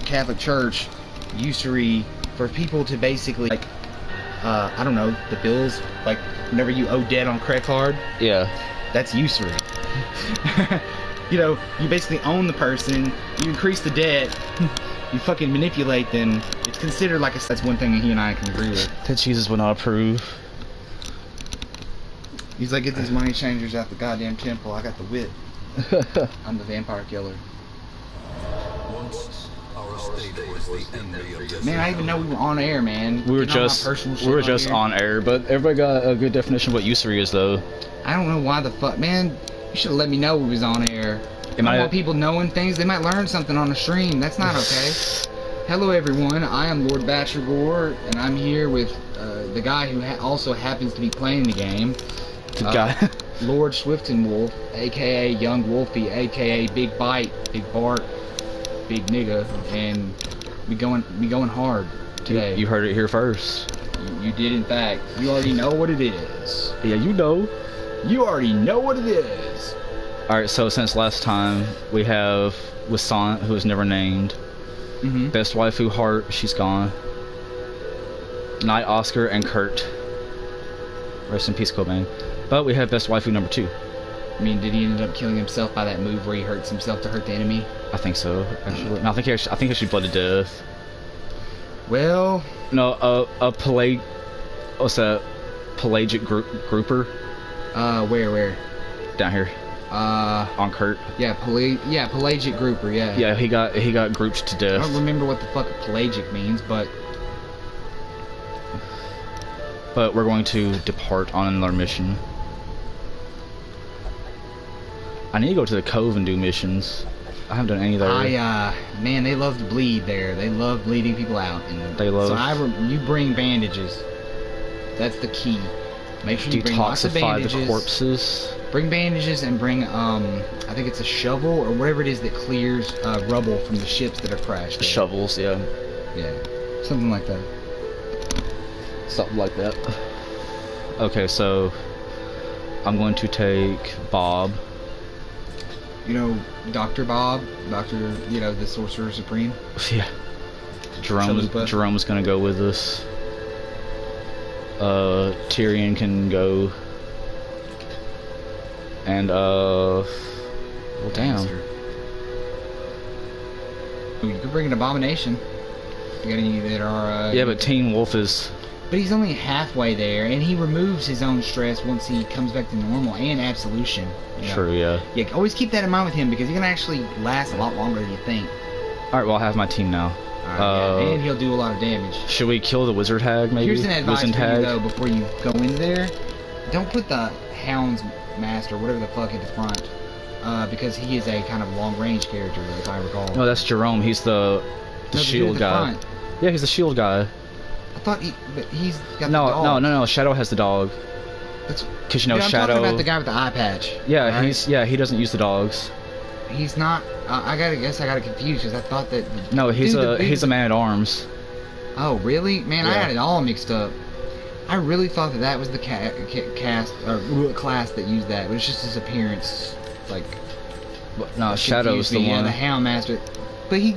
Catholic Church, usury for people to basically like, I don't know, the bills, like whenever you owe debt on credit card. Yeah. That's usury. You know, you basically own the person, you increase the debt, you fucking manipulate them. It's considered like that's one thing that he and I can agree with. That Jesus would not approve. He's like, get these money changers out the goddamn temple. I got the whip. I'm the vampire killer. Once our state was the envy of this Man, I didn't even know we were on air, man. We were Getting all my just personal shit we were just here. on air, but everybody got a good definition of what usury is, though. I don't know why the fuck, man. You should have let me know we was on air. I don't want people knowing things. They might learn something on the stream. That's not okay. Hello, everyone. I am Lord Batchergore, and I'm here with the guy who also happens to be playing the game. The guy. Lord Swiftenwolf, aka Young Wolfie, aka Big Bite, Big Bart, Big Nigga, and we going hard today. You heard it here first. You did, in fact. You already know what it is. Yeah, you know. You already know what it is. Alright, so since last time, we have Wissant, who is never named. Mm-hmm. Best Waifu Heart, she's gone. Knight Oscar and Kurt. Rest in peace, Cobain. But we have Best Waifu number 2. I mean, did he end up killing himself by that move where he hurts himself to hurt the enemy? I think so, actually. No, I think he actually bled to death. Well... No, what's that? Pelagic grouper? Where? Down here. On Kurt. Yeah, pelagic grouper, yeah. Yeah, he got grouped to death. I don't remember what the fuck pelagic means, but... But we're going to depart on another mission. I need to go to the Cove and do missions. I haven't done any there. Man, they love to bleed there. They love bleeding people out. And They love... So you bring bandages. That's the key. Make sure you bring lots of Detoxify bandages. the corpses. Bring bandages and bring, I think it's a shovel or whatever it is that clears rubble from the ships that are crashed. There. Shovels, yeah. Yeah, something like that. Something like that. Okay, so I'm going to take Bob. You know, Dr. Bob, the Sorcerer Supreme. Yeah. Chalupa. Jerome's gonna go with us. Tyrion can go. And well, damn. Ooh, you could bring an Abomination. You got any that are? Yeah, but Teen Wolf is. But he's only halfway there, and he removes his own stress once he comes back to normal and absolution. You know? True, yeah. Yeah, always keep that in mind with him because he can actually last a lot longer than you think. Alright, well, I have my team now. Alright, yeah, and he'll do a lot of damage. Should we kill the Wizard Hag, maybe? Here's an advice Wizard for Hag? you, though, before you go in there. Don't put the Hound's Master, whatever the fuck, at the front. Because he is a kind of long-range character, if I recall. No, that's Jerome. He's the shield guy. Front. Yeah, he's the shield guy. I thought he's got the dog. No. Shadow has the dog. Because you know, I'm Shadow. talking about the guy with the eye patch. Yeah, right? he doesn't use the dogs. He's not. I got confused because I thought that. No, he's a man at arms. Oh really, man? Yeah. I had it all mixed up. I really thought that was the class that used that, but it's just his appearance, like. No, Shadow's the one. Yeah, the Hound Master, but he.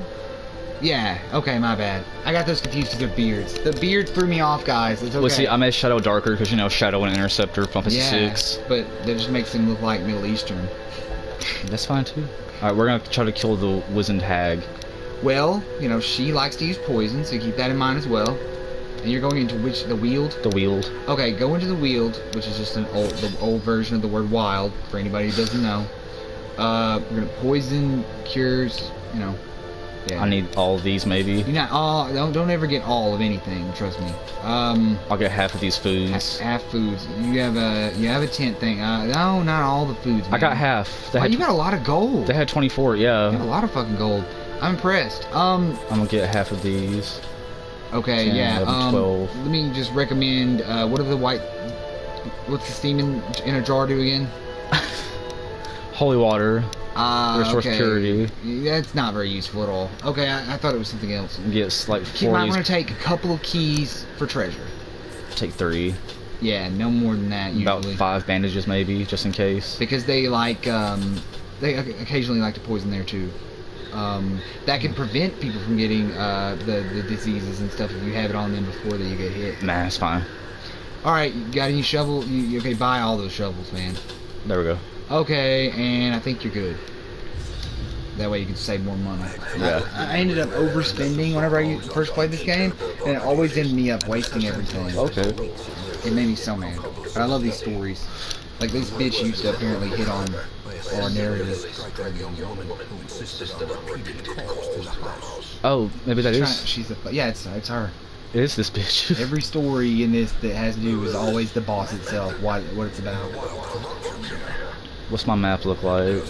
Yeah, okay, my bad. I got those confused with their beards. The beard threw me off, guys. It's okay. Well, see, I made Shadow darker because, you know, Shadow and Interceptor from Fantasy 6. But that just makes him look like Middle Eastern. That's fine, too. Alright, we're going to try to kill the Wizened Hag. Well, you know, she likes to use poison, so keep that in mind as well. And you're going into the Weald? The Weald. Okay, go into the Weald, which is just the old version of the word wild, for anybody who doesn't know. We're going to poison, cures, you know. Yeah. I need all of these, maybe. You're not all. Don't ever get all of anything. Trust me. I'll get half of these foods. Half foods. You have a tent thing. No, not all the foods. Man. I got half. You got a lot of gold. They had 24. Yeah. You have a lot of fucking gold. I'm impressed. I'm gonna get half of these. Okay. 10, yeah. 11, 12. Let me just recommend. What's the steam in a jar do again? Holy water. Restores okay. purity. That's not very useful at all. Okay, I thought it was something else. Yes, like You 4 might of these. want to take a couple of keys for treasure. Take 3. Yeah, no more than that usually. About 5 bandages, maybe, just in case. Because they like, they occasionally like to poison there too. that can prevent people from getting the diseases and stuff if you have it on them before that you get hit. Nah, it's fine. All right, you got any shovel? You okay? Buy all those shovels, man. There we go. Okay, and I think you're good. That way you can save more money. Yeah. I ended up overspending whenever I first played this game, and it always ended me up wasting everything. Okay. It made me so mad. But I love these stories. Like, this bitch used to apparently hit on our narrative. Oh, maybe that is. She's a... Yeah, it's her. It is this bitch. Every story in this that has to do is always the boss itself, what it's about. What's my map look like?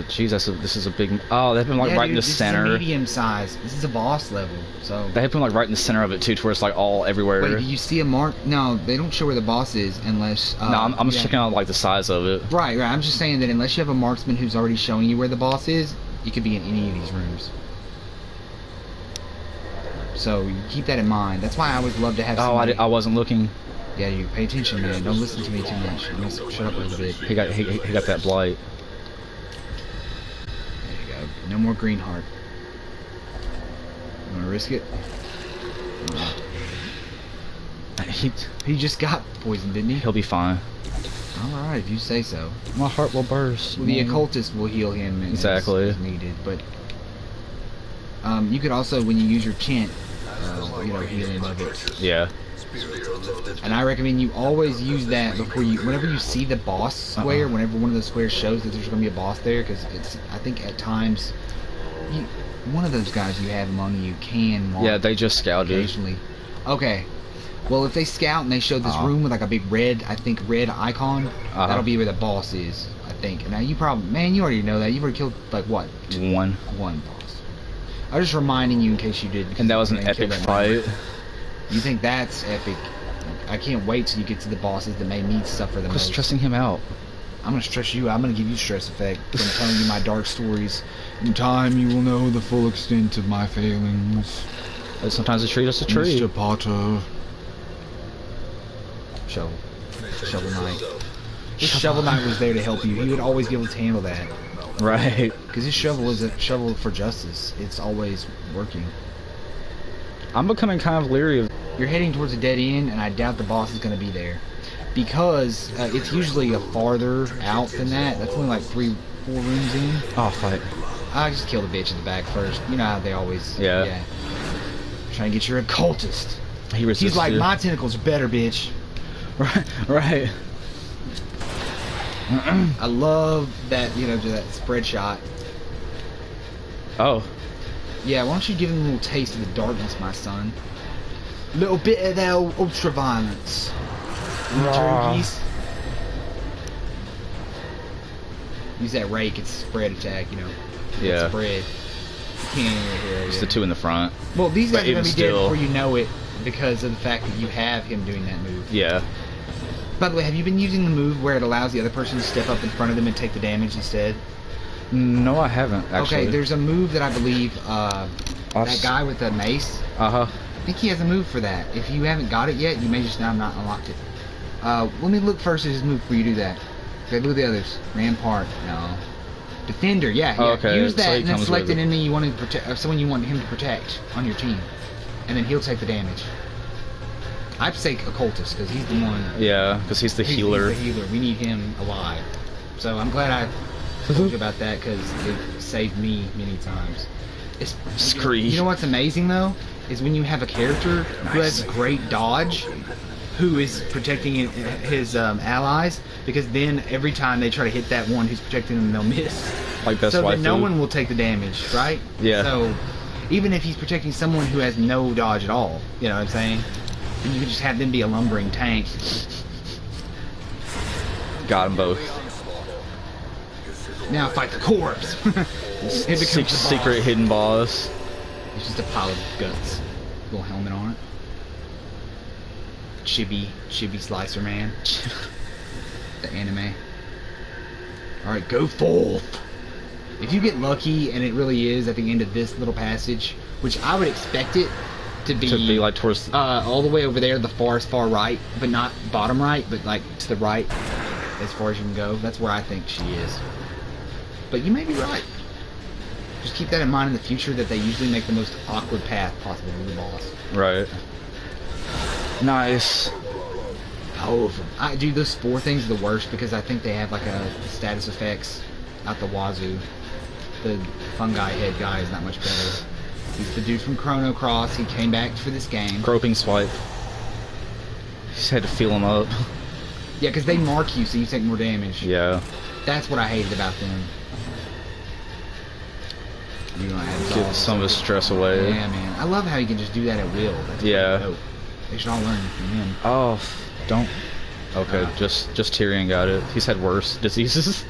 Jeez, this is a big. Oh, they've been like right in the center. This is a medium size. This is a boss level, so. They have been like right in the center of it too, to where it's like all everywhere. Wait, do you see a mark? No, they don't show where the boss is unless. No, I'm just checking out like the size of it. Right. I'm just saying that unless you have a marksman who's already showing you where the boss is, you could be in any of these rooms. So you keep that in mind. That's why I always love to have. Oh, I wasn't looking. Yeah, you pay attention, man. Don't listen to me too much. I'm gonna shut up a little bit. He got that blight. There you go. No more green heart. You wanna risk it? He just got poisoned, didn't he? He'll be fine. Alright, if you say so. My heart will burst. Well, the occultist will heal him exactly as needed, but you could also, when you use your chant, heal him of it. Yeah. And I recommend you always use that before whenever you see the boss square, whenever one of those squares shows that there's going to be a boss there, because I think at times, one of those guys you have among you can mark. Yeah, they just scouted. Occasionally. Okay. Well, if they scout and they show this room with like a big red icon, that'll be where the boss is, I think. Now you already know that. You've already killed, like, what? One boss. I was just reminding you in case you did. And that was an epic fight. You think that's epic? I can't wait till you get to the bosses that made me suffer the most. Quit stressing him out. I'm gonna stress you. I'm gonna give you stress effect from telling you my dark stories. In time, you will know the full extent of my failings. And sometimes a tree is a tree. Mr. Potter. Shovel Knight. This Shovel Knight was there to help you. He would always be able to handle that. Right. Because his shovel is a shovel for justice. It's always working. I'm becoming kind of leery of... You're heading towards a dead end, and I doubt the boss is going to be there. Because it's usually a farther out than that. That's only like 3-4 rooms in. Oh, fight. I just kill the bitch in the back first. You know how they always... Yeah. Trying to get your occultist. He's like, my tentacles are better, bitch. Right. I love that, that spread shot. Oh. Yeah, why don't you give him a little taste of the darkness, my son? Little bit of that old ultra violence. Turkeys. Use that rake, it's a spread attack, Yeah. Spread. It's the two in the front. Well, these guys are going to be dead before you know it because of the fact that you have him doing that move. Yeah. By the way, have you been using the move where it allows the other person to step up in front of them and take the damage instead? No, I haven't, actually. Okay, there's a move that I believe, that guy with the mace. Uh-huh. I think he has a move for that. If you haven't got it yet, you may just now not unlocked it. Let me look first at his move before you do that. Okay, look at the others. Rampart, no. Defender, yeah. Okay, use that so and then select an enemy you want to protect, someone you want him to protect on your team. And then he'll take the damage. I'd say occultist, because he's the one. Yeah, because he's the healer. He's the healer. We need him alive. So I'm glad I told you about that, because it saved me many times. Scree. You know what's amazing, though? Is when you have a character who has great dodge, who is protecting his allies, because then every time they try to hit that one who's protecting them, they'll miss. Like best so waifu. then no one will take the damage, right? Yeah. So even if he's protecting someone who has no dodge at all, you know what I'm saying? Then you can just have them be a lumbering tank. Got them both. Now fight the corpse. Secret hidden boss. It's just a pile of guts. Little helmet on it. Chibi Slicer Man. The anime. Alright, go forth! If you get lucky, and it really is at the end of this little passage, which I would expect it to be like towards all the way over there, the far right, but not bottom right, but like to the right, as far as you can go. That's where I think she is. but you may be right. Just keep that in mind in the future that they usually make the most awkward path possible to the boss. Right. Nice. Powerful. I do those spore things the worst because I think they have like a status effects out the wazoo. The fungi head guy is not much better. He's the dude from Chrono Cross. He came back for this game. Groping swipe. Just had to feel him up. Yeah, because they mark you so you take more damage. Yeah. That's what I hated about them. You know, Get some of his stress away. Yeah, man. I love how you can just do that at will. That's yeah. Dope. They should all learn from him. Oh, don't. Okay, just Tyrion got it. He's had worse diseases.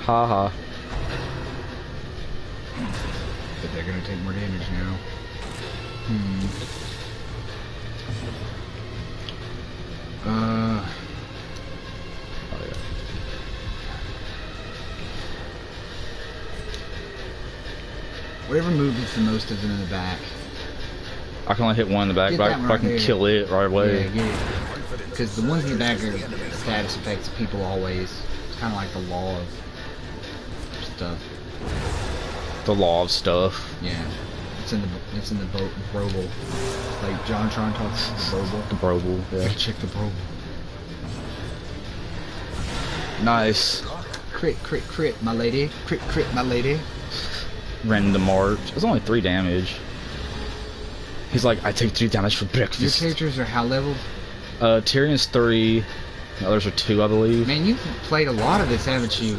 Haha. But they're gonna take more damage now. Oh, yeah. Whatever move hits the most of them in the back. I can only hit one in the back, Get but that one I right can there. kill it right away. Yeah, get it. Because the ones in the back are status effects of people always. It's kind of like the law of stuff. The law of stuff. Yeah. It's in the boat Brobel. Like John Tron talks the Brobel. The Brobel, yeah. Check the Brobel. Nice. Crit, my lady. Crit, my lady. Random march. It's only 3 damage. He's like, I take 3 damage for Your breakfast. characters are how leveled? Tyrion's 3. The others are 2, I believe. Man, you've played a lot of this, haven't you?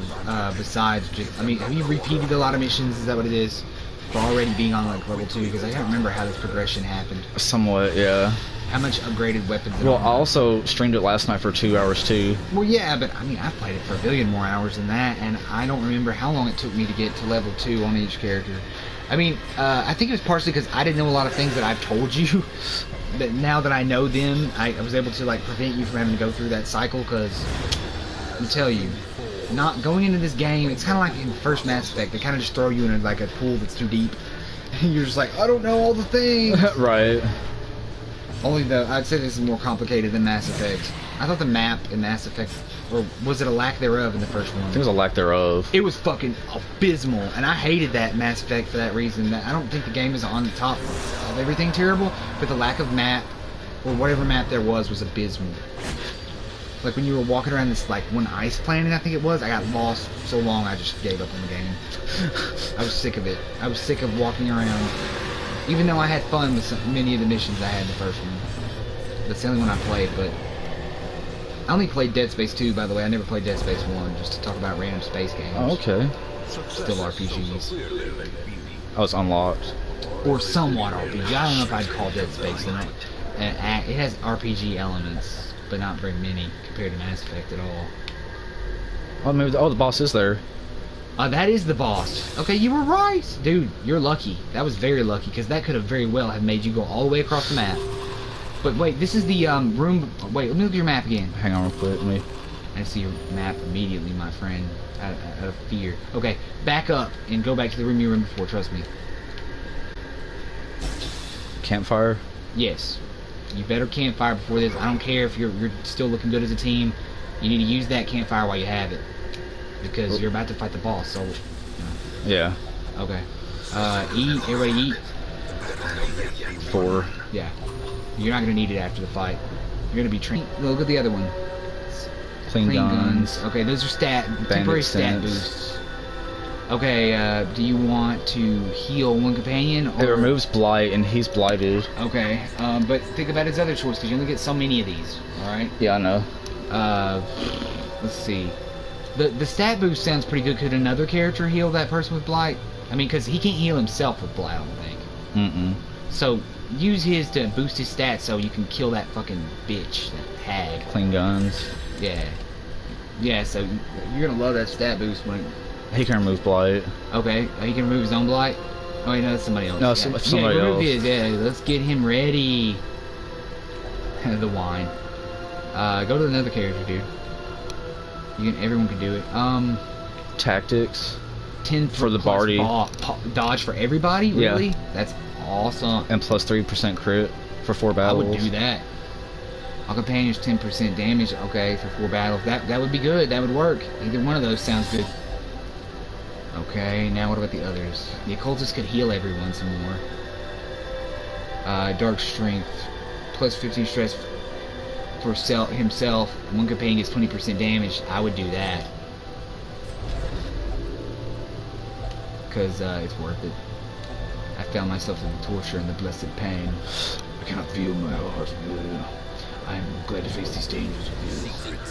Besides just, I mean, have you repeated a lot of missions? Is that what it is? For already being on like level 2? Because I can't remember how this progression happened. Somewhat, yeah. How much upgraded weapons? Well, and I all that? also streamed it last night for 2 hours too. Well, yeah, but I mean, I've played it for a billion more hours than that, and I don't remember how long it took me to get to level 2 on each character. I mean, I think it was partially because I didn't know a lot of things that I've told you. But now that I know them, I was able to like prevent you from having to go through that cycle. Because I'll tell you, not going into this game, it's kind of like in the first Mass Effect. They kind of just throw you in like a pool that's too deep, and you're just like, I don't know all the things. Right. Only though, I'd say this is more complicated than Mass Effect. I thought the map in Mass Effect, or was it a lack thereof in the first one? I think it was a lack thereof. It was fucking abysmal, and I hated that Mass Effect for that reason. I don't think the game is on the top of everything terrible, but the lack of map, or whatever map there was abysmal. Like when you were walking around this like one ice planet, I think it was, I got lost so long I just gave up on the game. I was sick of it. I was sick of walking around. Even though I had fun with many of the missions I had in the first one. That's the only one I played, but... I only played Dead Space 2, by the way. I never played Dead Space 1, just to talk about random space games. Oh, okay. Still RPGs. Oh, it's unlocked. Or somewhat RPG. I don't know if I'd call Dead Space it has RPG elements, but not very many compared to Mass Effect at all. Oh, maybe the boss is there. That is the boss. Okay, you were right. Dude, you're lucky. That was very lucky, because that could have very well have made you go all the way across the map. But wait, this is the room... Wait, let me look at your map again. Hang on real quick. Let me... I see your map immediately, my friend, out of fear. Okay, back up and go back to the room you were in before, trust me. Campfire? Yes. You better campfire before this. I don't care if you're still looking good as a team. You need to use that campfire while you have it. Because you're about to fight the boss, so... Yeah. Okay. Eat. Everybody eat. 4. Yeah. You're not going to need it after the fight. You're going to be trained. Look at the other one. Clean guns. Okay, those are temporary stat stamps. boosts. Okay, do you want to heal one companion? Or... It removes blight, and he's blighted. Okay, but think about his other choice, because you only get so many of these, alright? Yeah, I know. Let's see. The stat boost sounds pretty good. Could another character heal that person with blight? I mean, because he can't heal himself with blight, I don't think. Mm-mm. So, use his to boost his stats so you can kill that fucking bitch, that hag. Clean guns. Yeah. Yeah, so you're gonna love that stat boost when... He can remove blight. Okay, he can remove his own blight? Oh wait, no, that's somebody else. No, yeah. somebody remove else. His, yeah, let's get him ready. The wine. Go to another character, dude. Everyone can do it. Tactics. 10 For the party. Dodge for everybody? Yeah. Really? That's awesome. And plus 3% crit for 4 battles. I would do that. All companions 10% damage. Okay, for 4 battles. That would be good. That would work. Either one of those sounds good. Okay, now what about the others? The occultist could heal everyone some more. Dark strength, plus 15 stress for himself. One companion gets 20% damage. I would do that. Because it's worth it. I found myself in the torture and the blessed pain. I cannot feel my heart. I'm glad to face these dangers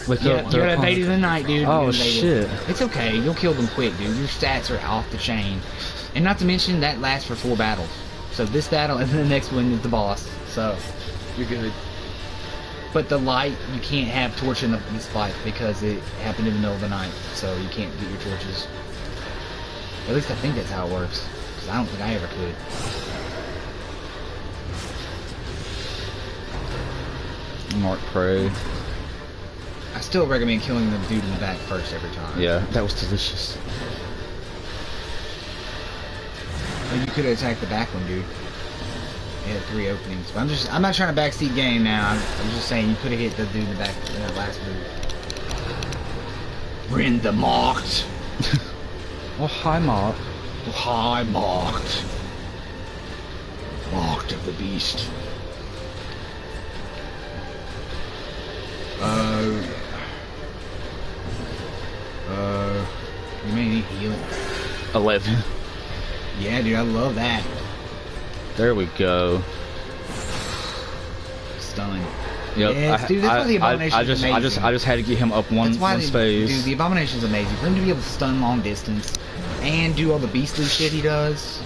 with you. You're an invaded in the night, dude. Oh shit. It's okay. You'll kill them quick, dude. Your stats are off the chain. And not to mention, that lasts for 4 battles. So this battle and then the next one is the boss. So, you're good. But the light, you can't have torch in this fight because it happened in the middle of the night. So you can't get your torches. At least I think that's how it works. Because I don't think I ever could. Mark Prey. I still recommend killing the dude in the back first every time. Yeah, that was delicious. Or you could have attacked the back one, dude. It had 3 openings. But I'm not trying to backseat game now. I'm just saying you could have hit the dude in the back in that last move. Rend the Marked. Oh, hi, Mark. Oh, hi, Marked. Marked of the Beast. You may need healing. 11. Yeah, dude, I love that. There we go. Stun. Yep. Yes, dude, that's why the Abomination's amazing. I just had to get him up one space. Dude, the Abomination's amazing. For him to be able to stun long distance and do all the beastly shit he does,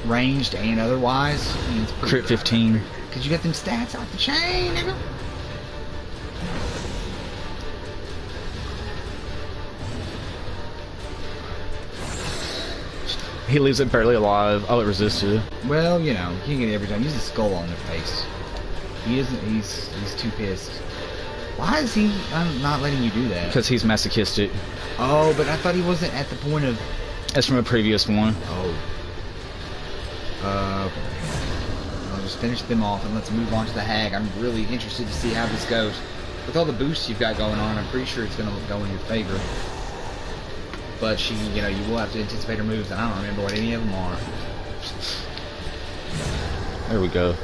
ranged and otherwise, I mean, it's pretty Crit 15. Cause you got them stats off the chain, nigga. He leaves it barely alive. Oh, it resisted. Well, you know, you can't get it every time. Use a skull on their face. He isn't. He's too pissed. Why is he not letting you do that? Because he's masochistic. Oh, but I thought he wasn't at the point of. That's from a previous one. Oh. I'll just finish them off and let's move on to the hag. I'm really interested to see how this goes. With all the boosts you've got going on, I'm pretty sure it's going to go in your favor. But she, you know, you will have to anticipate her moves, and I don't remember what any of them are. There we go.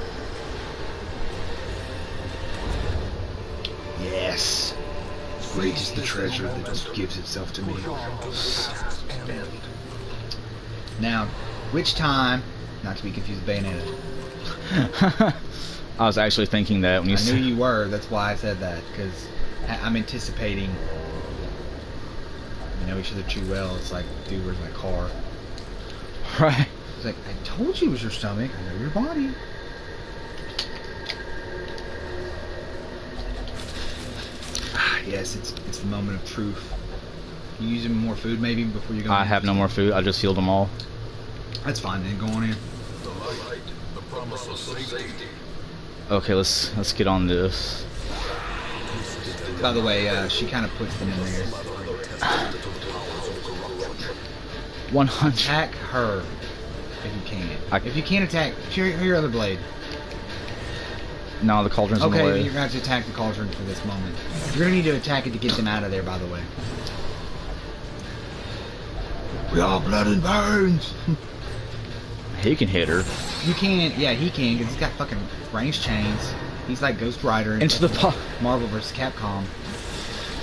Yes. Great is the treasure that gives itself to me. Now, which time, not to be confused with Bayonetta. I was actually thinking that when you said... I knew you were, that's why I said that, because I'm anticipating... You know each other too well. It's like, dude, where's my car? Right. It's like, I told you it was your stomach. I know your body. Ah, yes, it's the moment of truth. You using more food maybe before you go? I have no more food. I just healed them all. That's fine then. Go on in. The light, the promise of safety. Okay, let's get on this. By the way, she kind of puts them in there. 100. Attack her if you can. If you can't attack, your other blade. No, the cauldron's in the way. Okay, you're going to have to attack the cauldron for this moment. You're going to need to attack it to get them out of there, by the way. We are blood and bones! He can hit her. You can't, yeah, he can, because he's got fucking range chains. He's like Ghost Rider Into the pot. Marvel vs. Capcom.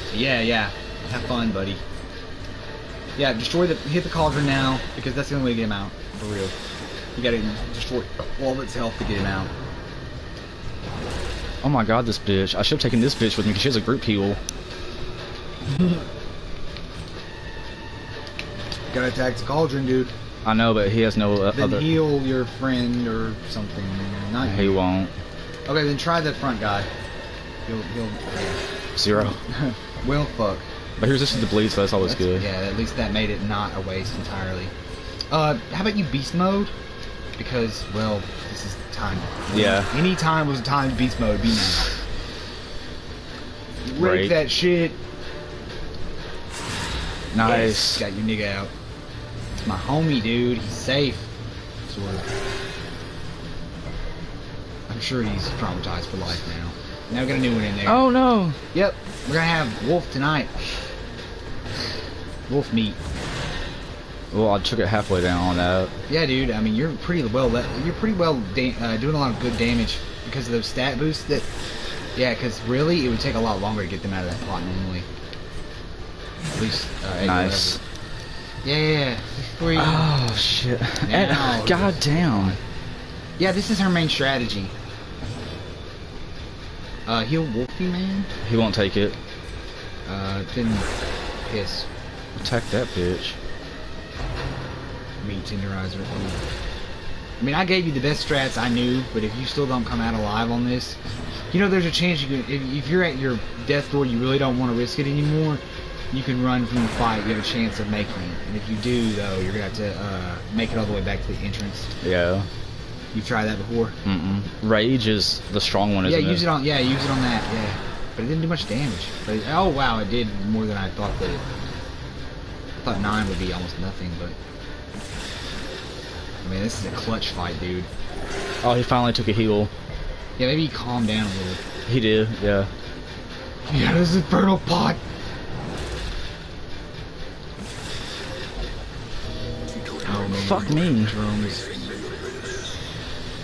So yeah. Have fun, buddy. Yeah, hit the cauldron now, because that's the only way to get him out. For real. You gotta destroy all of its health to get him out. Oh my god, this bitch. I should have taken this bitch with me because she has a group heal. Gotta attack the cauldron, dude. I know, but he has no Then other... heal your friend or something. Not He you. won't. Okay, then try the front guy. He'll 0. well, fuck. But here's this is the bleed, so that's always good. Yeah, at least that made it not a waste entirely. How about you beast mode? Because, well, this is the time. Yeah. Any time was a time to beast mode, be now. Rape Right. that shit. Nice. Yes, got your nigga out. It's my homie, dude. He's safe. Sort of. I'm sure he's traumatized for life now. Now we got a new one in there. Oh no. Yep. We're gonna have wolf tonight. Wolf meat. Well, I took it halfway down on that. Yeah, dude. I mean, you're pretty well. Doing a lot of good damage because of those stat boosts. That, yeah, because really, it would take a lot longer to get them out of that pot normally. At least. Nice. Yeah. Oh shit. Now, God damn. Yeah, this is her main strategy. Heal Wolfie Man. He won't take it. Then piss. Attack that bitch. Meat tenderizer. I mean, I gave you the best strats I knew, but if you still don't come out alive on this, you know, there's a chance you can. If you're at your death door, you really don't want to risk it anymore. You can run from the fight. You have a chance of making it. And if you do, though, you're gonna have to make it all the way back to the entrance. Yeah. You've tried that before? Rage is the strong one, isn't it? Use it on. Yeah, use it on that. Yeah, but it didn't do much damage. But oh wow, it did more than I thought that. I thought 9 would be almost nothing, but I mean, this is a clutch fight, dude. Oh, he finally took a heal. Yeah, maybe he calmed down a little. He did. Yeah. Yeah, this is Infernal Pot. Oh man. Fuck me.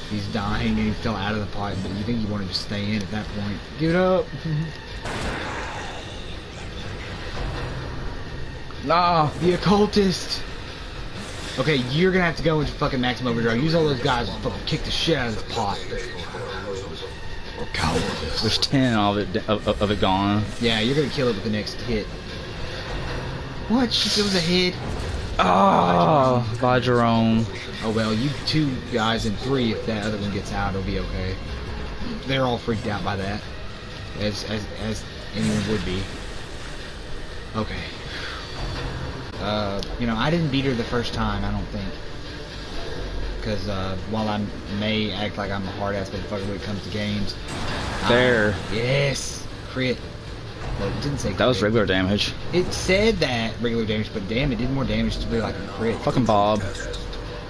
He's dying and he fell out of the pot, but you think you wanted to stay in at that point. Get up! Nah. The occultist! Okay, you're gonna have to go into fucking maximum overdrive. Use all those guys and fucking kick the shit out of the pot. Cowardice. There's 10 of it gone. Yeah, you're gonna kill it with the next hit. What? It was a hit? Oh, by Jerome. Oh well, you 2 guys and 3, if that other one gets out, it'll be okay. They're all freaked out by that. As anyone would be. Okay. You know, I didn't beat her the first time, I don't think. Because, while I may act like I'm a hard-ass motherfucker when it comes to games... There. Yes! Crit. Well, it didn't say crit. That was regular damage. It said that regular damage, but damn, it did more damage to be like a crit. Fucking Bob.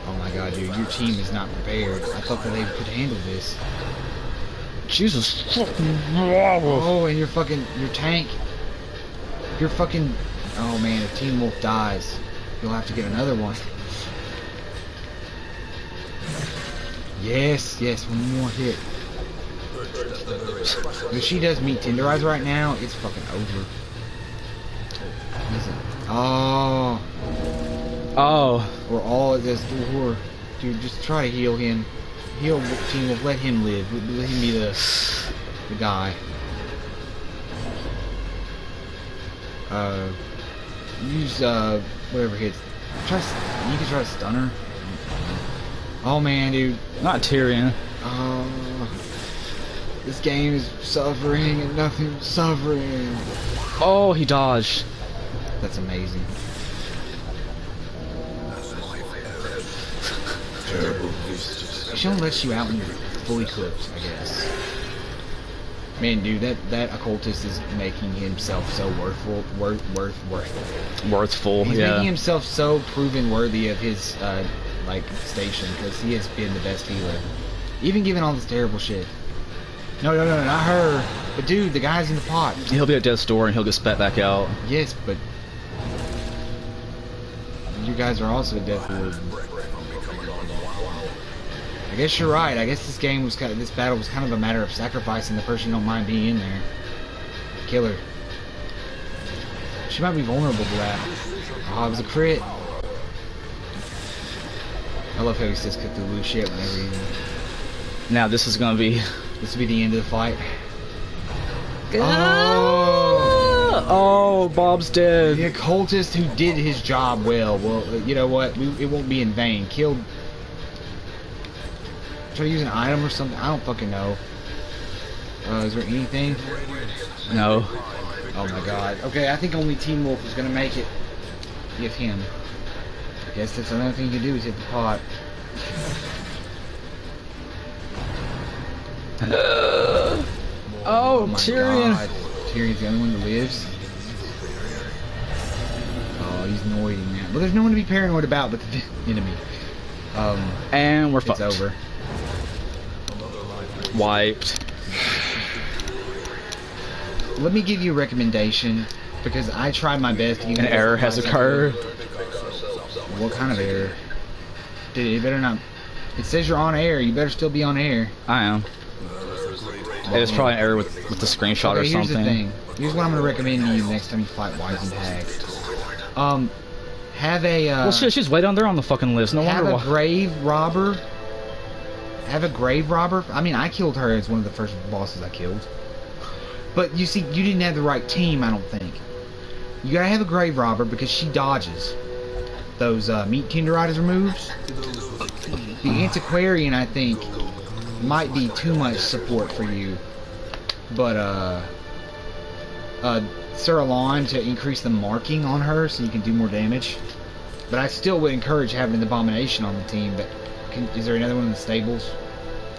Oh my god, dude, your team is not prepared. I thought that they could handle this. Jesus fucking... Oh, and your tank. Your fucking... Oh man, if Team Wolf dies, you'll have to get another one. Yes, one more hit. If she does meet Tenderize right now, it's fucking over. Oh. Oh. We're all at this door. Dude, just try to heal him. Heal Team Wolf, let him live. Let him be the guy. Use whatever hits. You can try to stun her. Oh man, dude. Not Tyrion. This game is suffering and nothing's suffering. Oh, he dodged. That's amazing. She only lets you out when you're fully cooked, I guess. Man, dude, that occultist is making himself so worthful. He's making himself so proven worthy of his like station, because he has been the best healer, even given all this terrible shit. No, not her. But dude, the guy's in the pot. He'll be at death's door and he'll get spat back out. Yes, but you guys are also death warden. I guess you're right. I guess this battle was kind of a matter of sacrificing the person you don't mind being in there. Kill her. She might be vulnerable to that. Oh, it was a crit. I love how he says Cthulhu shit whenever he... Now this is gonna be... This will be the end of the fight. Oh, Bob's dead. The occultist who did his job well. Well, you know what? It won't be in vain. Killed... Try to use an item or something? I don't fucking know. Is there anything? No. Oh my god. Okay, I think only Team Wolf is gonna make it. Give him. I guess that's another thing you can do is hit the pot. Oh, my Tyrion. God. Tyrion's the only one that lives. Oh, he's annoyed now. Well, there's no one to be paranoid about but the enemy. And we're fucked. It's over. Wiped. Let me give you a recommendation, because I tried my best to give An error has occurred. What kind of error? Dude, you better not. It says you're on air. You better still be on air. I am. It's probably an error with the screenshot or Okay, here's something. the thing. Here's what I'm gonna recommend to you next time you fight Weisenhag. Have a Well, she's way down there on the fucking list. No have wonder a why. grave robber. Have a grave robber. I mean, I killed her as one of the first bosses I killed. But you see, you didn't have the right team, I don't think. You gotta have a grave robber because she dodges those meat tenderizers moves. The antiquarian, I think, might be too much support for you. But Sir Alon to increase the marking on her so you can do more damage. But I still would encourage having the Abomination on the team. But is there another one in the stables?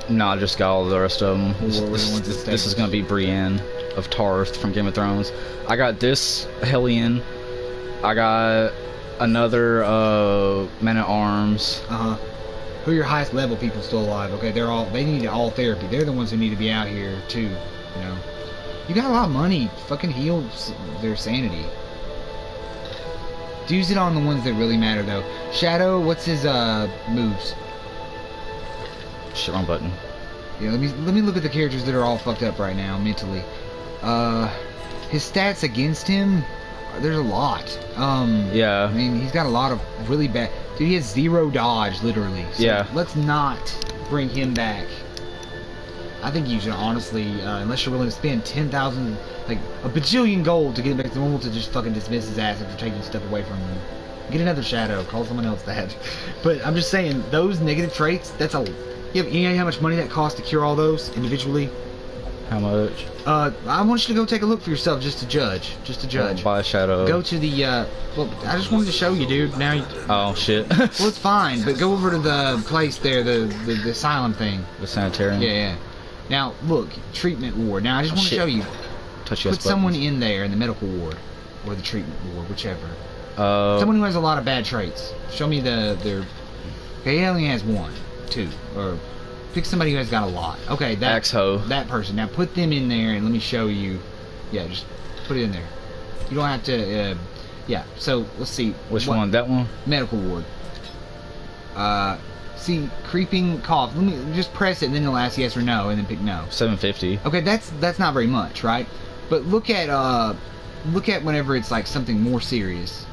No, I just got all the rest of them. This is gonna be Brienne of Tarth from Game of Thrones. I got this Hellion. I got another Man at Arms. Who are your highest level people still alive? Okay, they need all therapy. They're the ones who need to be out here too. You know, you got a lot of money. Fucking heal their sanity. Use it on the ones that really matter though. Shadow, what's his moves? Shit, wrong button. Yeah, let me look at the characters that are all fucked up right now mentally. His stats against him, there's a lot. Yeah. I mean, he's got a lot of really bad. Dude, he has 0 dodge, literally. So yeah. Let's not bring him back. I think you should honestly, unless you're willing to spend 10,000, like a bajillion gold to get him back to normal, to just fucking dismiss his ass after taking stuff away from him. Get another Shadow. Call someone else that. But I'm just saying, those negative traits, that's a. You know how much money that costs to cure all those individually? How much? I want you to go take a look for yourself, just to judge. Just to judge. Buy a Shadow. Go to the, well, I just wanted to show you, dude. Now you... Oh, shit. Well, it's fine, but go over to the place there, the asylum thing. The sanitarium? Yeah. Now, look, treatment ward. Now, I just want to show you. Put someone in there in the medical ward, or the treatment ward, whichever. Someone who has a lot of bad traits. Show me their... Okay, he only has 1, 2, or... Pick somebody who has got a lot. Okay, that person. Now put them in there and let me show you. Yeah, just put it in there. You don't have to. Yeah. So let's see. Which one? That one? Medical ward. See, creeping cough. Let me just press it and then it'll ask yes or no and then pick no. 750. Okay, that's not very much, right? But look at whenever it's like something more serious.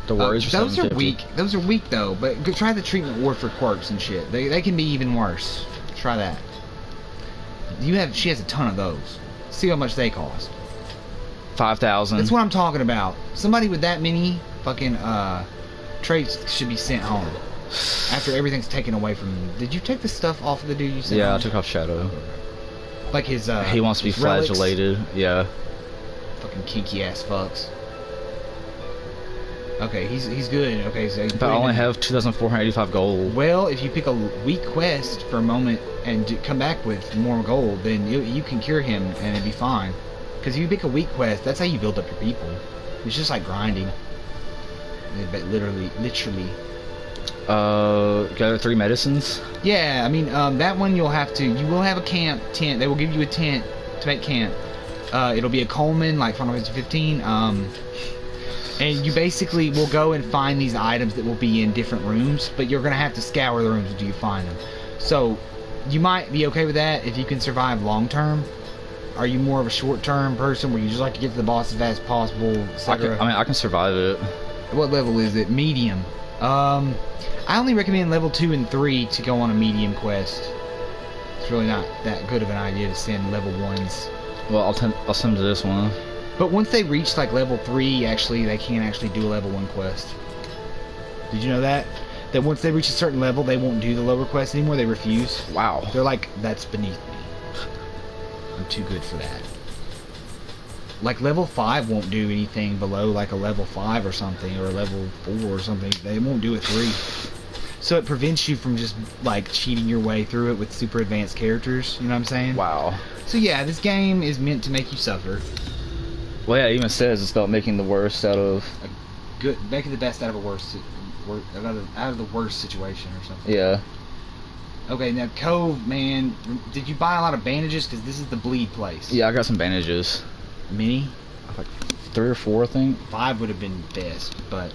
The words are those are weak. Those are weak though. But try the treatment ward for quirks and shit. They can be even worse. Try that. She has a ton of those. See how much they cost. 5,000. That's what I'm talking about. Somebody with that many fucking traits should be sent home after everything's taken away from them. Did you take the stuff off of the dude you sent? Yeah, home? I took off Shadow. Like his he wants to be flagellated. Yeah. Fucking kinky ass fucks. Okay, he's good. Okay, so but I only have 2,485 gold. Well, if you pick a weak quest for a moment and come back with more gold, then you can cure him and it'd be fine. Because if you pick a weak quest, that's how you build up your people. It's just like grinding. Literally. Gather 3 medicines. Yeah, I mean that one you will have a camp tent. They will give you a tent to make camp. It'll be a Coleman like Final Fantasy 15. And you basically will go and find these items that will be in different rooms, but you're going to have to scour the rooms until you find them. So, you might be okay with that if you can survive long term. Are you more of a short term person where you just like to get to the boss as fast as possible, etc.? I can survive it. What level is it? Medium. I only recommend level 2 and 3 to go on a medium quest. It's really not that good of an idea to send level 1s. Well, I'll send to this one. But once they reach like level 3, actually, they can't actually do a level 1 quest. Did you know that? That once they reach a certain level, they won't do the lower quests anymore. They refuse. Wow. They're like, that's beneath me. I'm too good for that. Like level 5 won't do anything below like a level 5 or something, or a level 4 or something. They won't do a 3. So it prevents you from just like cheating your way through it with super advanced characters. You know what I'm saying? Wow. So yeah, this game is meant to make you suffer. Well, yeah, it even says it's about making the worst out of... making the best out of out of the worst situation or something. Yeah. Okay, now Cove, man, did you buy a lot of bandages? Because this is the bleed place. Yeah, I got some bandages. Many? Like 3 or 4, I think. 5 would have been best, but...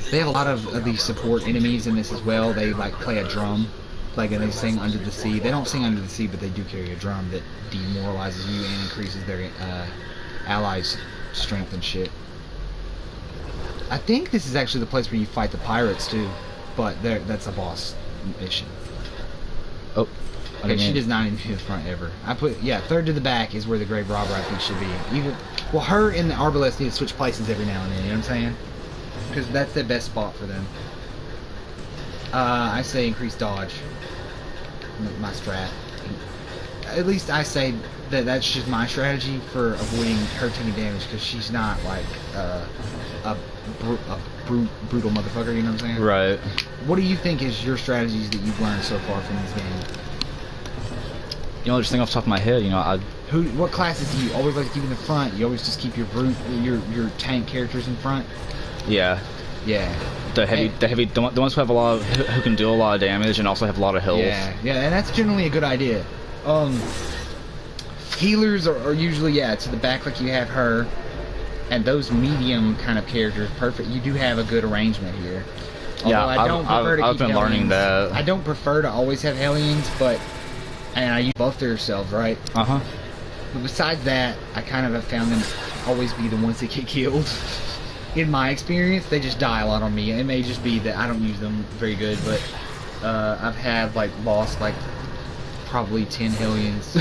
They have a lot of these support enemies in this as well. They like play a drum, like and they sing Under the Sea. They don't sing Under the Sea, but they do carry a drum that demoralizes you and increases their allies' strength and shit. I think this is actually the place where you fight the pirates too, but that's a boss mission. Oh. Okay, she does not even be in the front ever. Third to the back is where the grave robber I think should be. Well, her and the arbalest need to switch places every now and then. You know what I'm saying? Because that's the best spot for them. I say increase dodge. My strat. At least I say that's just my strategy for avoiding her taking damage, because she's not like a brutal motherfucker. You know what I'm saying? Right. What do you think is your strategies that you've learned so far from this game? You know, just think off the top of my head, you know, what classes do you always like to keep in the front? You always just keep your your tank characters in front? Yeah. Yeah. The ones who have who can do a lot of damage and also have a lot of health. Yeah, and that's generally a good idea. Healers are usually, to the back, like you have her, and those medium kind of characters, perfect. You do have a good arrangement here. Yeah, I've been learning that. I don't prefer to always have Hellions, and I use both themselves, right? Uh-huh. But besides that, I kind of have found them always be the ones that get killed. In my experience, they just die a lot on me. It may just be that I don't use them very good, but I've lost probably 10 Hellions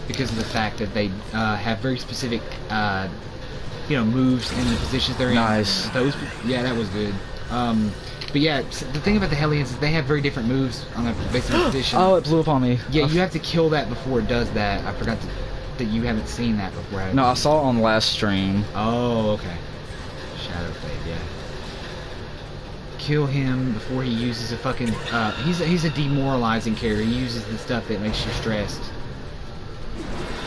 because of the fact that they have very specific moves in the positions they're in. Nice. That was good. But yeah, the thing about the Hellions is they have very different moves on their basic position. Oh, it blew up on me. Yeah, you have to kill that before it does that. I forgot that you haven't seen that before. No, I saw it on the last stream. Oh, okay. Shadow Fade, yeah. Kill him before he uses a fucking... he's a demoralizing character. He uses the stuff that makes you stressed.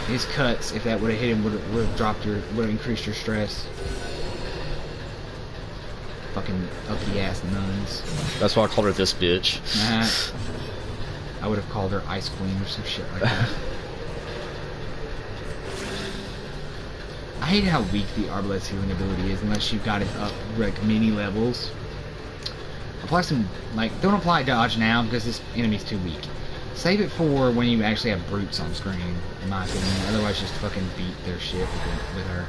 His cuts, if that would have hit him, would have increased your stress. Fucking uppity ass nuns. That's why I called her this bitch. I would have called her Ice Queen or some shit like that. I hate how weak the Arbalest healing ability is unless you've got it up like many levels. Apply some, don't apply dodge now because this enemy's too weak. Save it for when you actually have brutes on screen, in my opinion. Otherwise, just fucking beat their shit with her.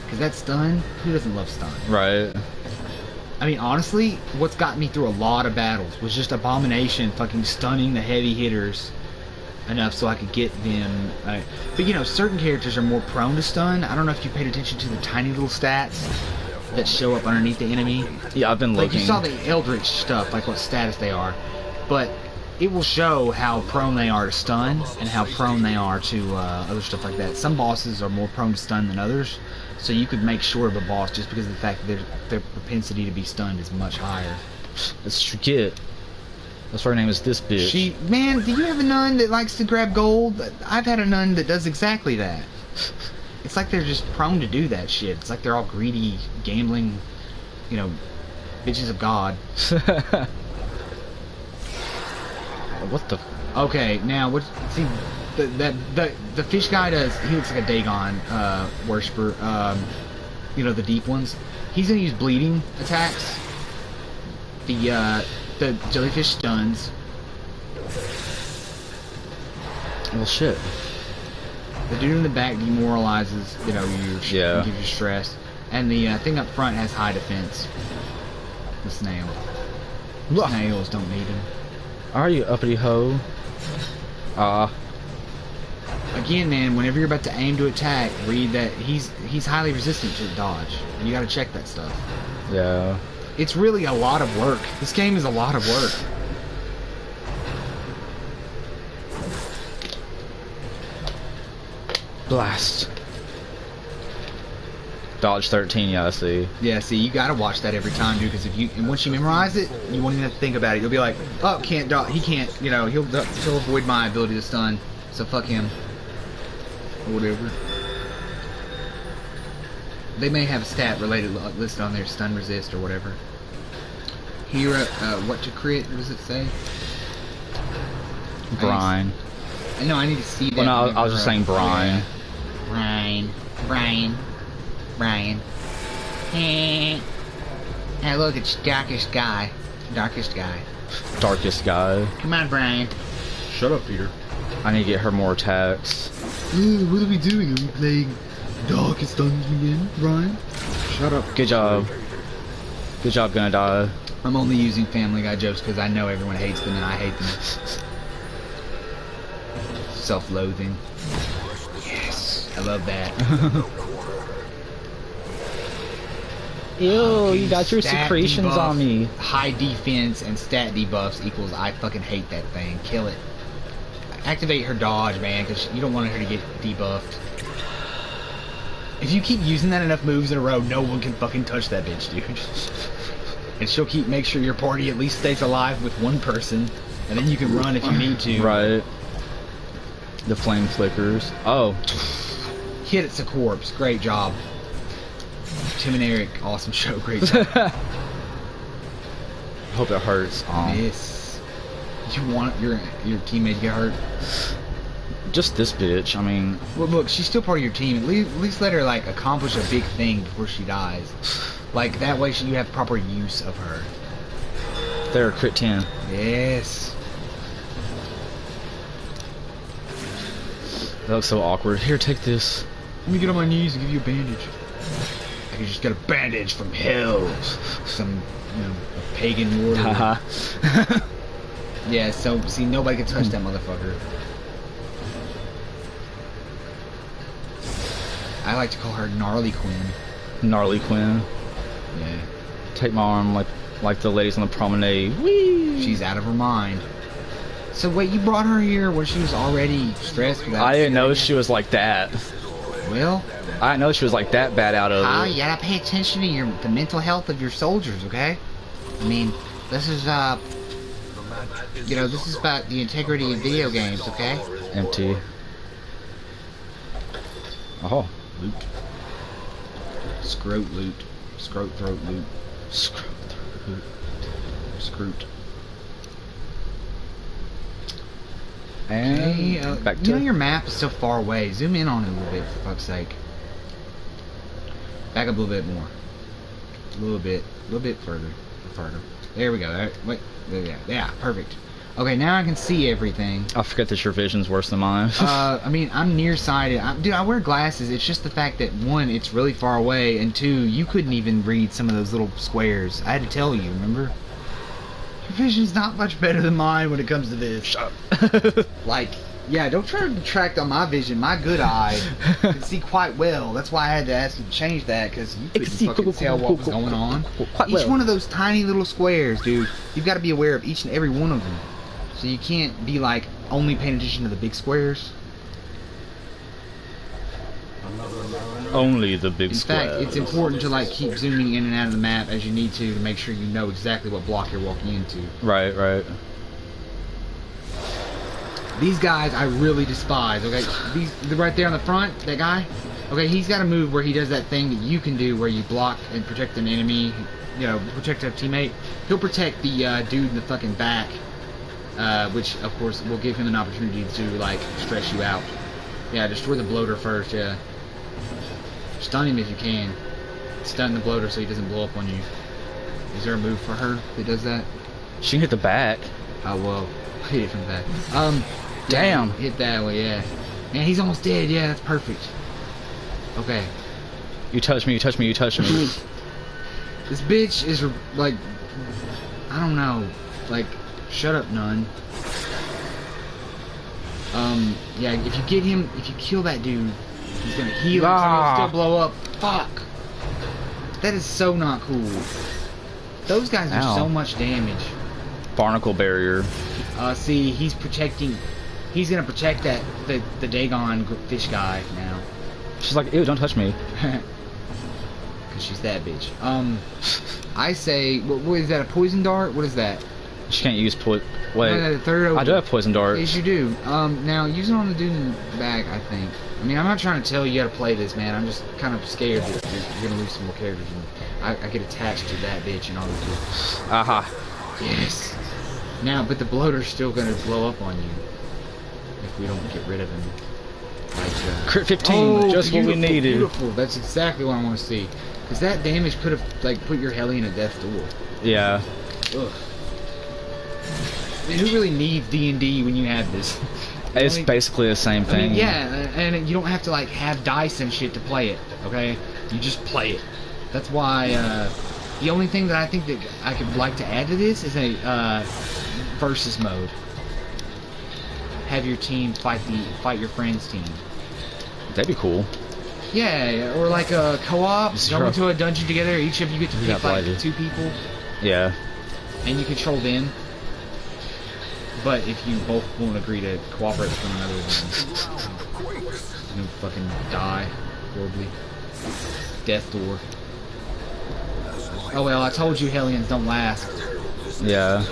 Because that stun, who doesn't love stun? Right. I mean, honestly, what's got me through a lot of battles was just Abomination fucking stunning the heavy hitters enough so I could get them. But certain characters are more prone to stun. I don't know if you paid attention to the tiny little stats that show up underneath the enemy. Yeah, I've been looking. You saw the Eldritch stuff, what status they are. But it will show how prone they are to stun and how prone they are to other stuff like that. Some bosses are more prone to stun than others. So you could make sure of a boss just because of the fact that their propensity to be stunned is much higher. It's Shigit. That's why her name is this bitch. Man, do you have a nun that likes to grab gold? I've had a nun that does exactly that. It's like they're just prone to do that shit. It's like they're all greedy, gambling, bitches of God. What the? Okay, now see. The fish guy he looks like a Dagon worshiper, the deep ones. He's gonna use bleeding attacks. The jellyfish stuns. Well, shit. The dude in the back demoralizes, you gives you stress. And the thing up front has high defense. The snail. Snails don't need him. Are you uppity hoe? Again, man, whenever you're about to aim to attack, read that he's highly resistant to dodge. And you gotta check that stuff. Yeah. It's really a lot of work. This game is a lot of work. Blast. Dodge 13, yeah, I see. Yeah, see, you gotta watch that every time, dude, because once you memorize it, you won't even have to think about it. You'll be like, oh, can't dodge, he can't, he'll avoid my ability to stun, so fuck him. Or whatever. They may have a stat related listed on there, stun resist or whatever. Hero, what to crit, what does it say? Brine. I need to see that. Well, no, I was just saying brine. Brine. Hey, look, it's darkest guy. Darkest guy. Darkest guy. Come on, Brian. Shut up, Peter. I need to get her more attacks. What are we doing? Are we playing Darkest Dungeon again, Brian? Shut up. Good job. Good job, gonna die. I'm only using Family Guy jokes because I know everyone hates them and I hate them. Self-loathing. Yes, I love that. Ew, you got your Stat secretions debuff, on me. High defense and stat debuffs equals I fucking hate that thing. Kill it. Activate her dodge, man, because you don't want her to get debuffed. If you keep using that enough moves in a row, no one can fucking touch that bitch, dude. And she'll make sure your party at least stays alive with one person, and then you can run if you need to. Right. The flame flickers. Oh. Hit it's a corpse. Great job. Tim and Eric, awesome show. Great job. Hope it hurts. Miss. You want your teammate to get hurt? Just this bitch. I mean. Well, look, she's still part of your team. At least let her like accomplish a big thing before she dies. Like that way, you have proper use of her. There, crit 10. Yes. That looks so awkward. Here, take this. Let me get on my knees and give you a bandage. I can just get a bandage from hell. Some, a pagan warrior. Haha. Yeah, so, see, nobody can touch that motherfucker. I like to call her Gnarly Queen. Gnarly Quinn. Yeah. Take my arm like the ladies on the promenade. Whee! She's out of her mind. So wait, you brought her here when she was already stressed? I didn't know she was like that. Well, I didn't know she was like that bad out of it. you gotta pay attention to the mental health of your soldiers, okay? I mean, this is this is about the integrity of video games, okay? Empty. Oh, loot. Scrote loot. Scrote throat loot. Scrote loot. Scroot. And back to your map is so far away. Zoom in on it a little bit, for fuck's sake. Back up a little bit more. A little bit further. There we go. Wait, yeah, perfect. Okay, now I can see everything. I forget that your vision's worse than mine. I mean, I'm nearsighted. Dude, I wear glasses. It's just the fact that, one, it's really far away, and two, you couldn't even read some of those little squares. I had to tell you, remember? Your vision's not much better than mine when it comes to this. Shut up. Like, yeah, don't try to detract on my vision. My good eye can see quite well. That's why I had to ask you to change that, because you couldn't fucking tell what was going on. Each one of those tiny little squares, dude, you've got to be aware of each and every one of them. So you can't be like only paying attention to the big squares. Only the big squares. In fact, it's important to like keep zooming in and out of the map as you need to make sure you know exactly what block you're walking into. Right, right. These guys I really despise. Okay, they're right there on the front, that guy. Okay, he's got a move where he does that thing that you can do where you block and protect an enemy, protect a teammate. He'll protect the dude in the fucking back. Which, of course, will give him an opportunity to, like, stress you out. Yeah, destroy the bloater first, yeah. Stun him if you can. Stun the bloater so he doesn't blow up on you. Is there a move for her that does that? She can hit the back. Oh, well, hit it from the back. Damn. Hit that way, yeah. Man, he's almost dead, yeah, that's perfect. Okay. You touch me, you touch me, you touch me. This bitch is, like, I don't know, like... Shut up, Nun. Yeah, if you get him, if you kill that dude, he's gonna heal him, so he'll still blow up. Fuck! That is so not cool. Those guys do so much damage. Barnacle barrier. See, he's gonna protect the Dagon fish guy now. She's like, ew, don't touch me. Cause she's that bitch. I say, what is that, a poison dart? What is that? She can't use Wait, no, the third I do have poison dart. Yes, you do. Now use it on the dude in the back, I think. I mean, I'm not trying to tell you how to play this, man. I'm just kind of scared that you're gonna lose some more characters. And I get attached to that bitch and all this. Aha. Yes. Now, but the bloater's still gonna blow up on you if we don't get rid of him. Like, Crit 15, just what we needed. Beautiful. That's exactly what I want to see. Because that damage could have, like, put your Hellion at death's door. Yeah. Ugh. I mean, who really needs D&D when you have this? It's basically the same thing. I mean, yeah, and you don't have to, like, have dice and shit to play it, okay? You just play it. That's why, the only thing that I think that I could like to add to this is a, versus mode. Have your team fight your friend's team. That'd be cool. Yeah, or like a co-op, go Sure. into a dungeon together, each of you get to You pick, got like, blinded. 2 people, Yeah. and you control them. But if you both won't agree to cooperate with one another, then you fucking die horribly. Death door. Oh well, I told you Hellions don't last. Yeah.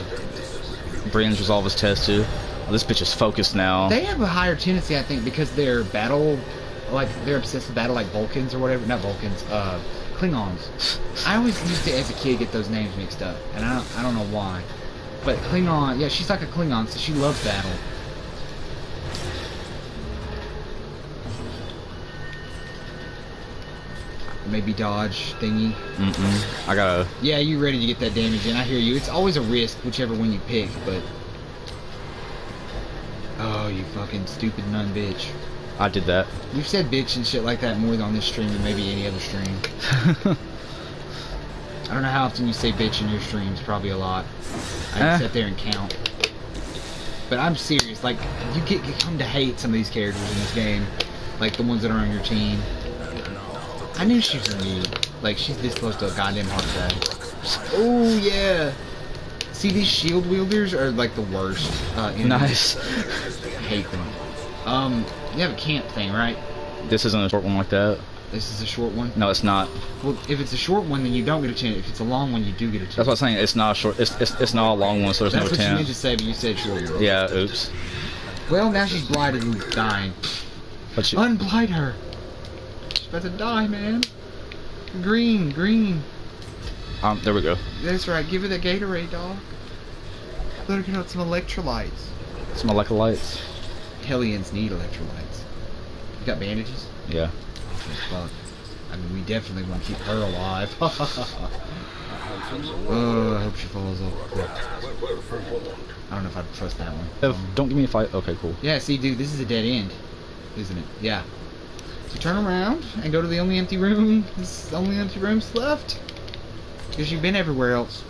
Brienne's resolve is tested. Oh, this bitch is focused now. They have a higher tendency, I think, because they're battle, like, they're obsessed with battle, like Vulcans or whatever. Not Vulcans, Klingons. I always used to, as a kid, get those names mixed up, and I don't know why. But Klingon, yeah, she's like a Klingon, so she loves battle. Maybe dodge thingy. I gotta. Yeah, you ready to get that damage in. I hear you. It's always a risk, whichever one you pick, but... Oh, you fucking stupid nun bitch. I did that. We've said bitch and shit like that more on this stream than maybe any other stream. I don't know how often you say bitch in your streams, probably a lot. I sit there and count. But I'm serious, like, you come to hate some of these characters in this game. Like, the ones that are on your team. I knew she was a noob. Like, she's this close to a goddamn heart attack. Oh, yeah! See, these shield wielders are, like, the worst. Nice. I hate them. You have a camp thing, right? This isn't a short one like that. This is a short one? No, it's not. Well, if it's a short one, then you don't get a chance. If it's a long one, you do get a chance. That's what I'm saying. It's not a short. It's not a long one, so there's That's no what you meant chance. to say, but you said short one. Yeah. Oops. Well, now she's blighted and dying. But she, Unblight her. She's about to die, man. Green, green. there we go. That's right. Give her the Gatorade, dog. Let her get out some electrolytes. Some electrolytes. Hellions need electrolytes. You got bandages? Yeah. Fuck. I mean, we definitely want to keep her alive. Oh, I hope she falls off. I don't know if I'd trust that one. Don't give me a fight. Okay, cool. Yeah, see, dude, this is a dead end, isn't it? Yeah. So turn around and go to the only empty room. This is the only empty rooms left. Because you've been everywhere else.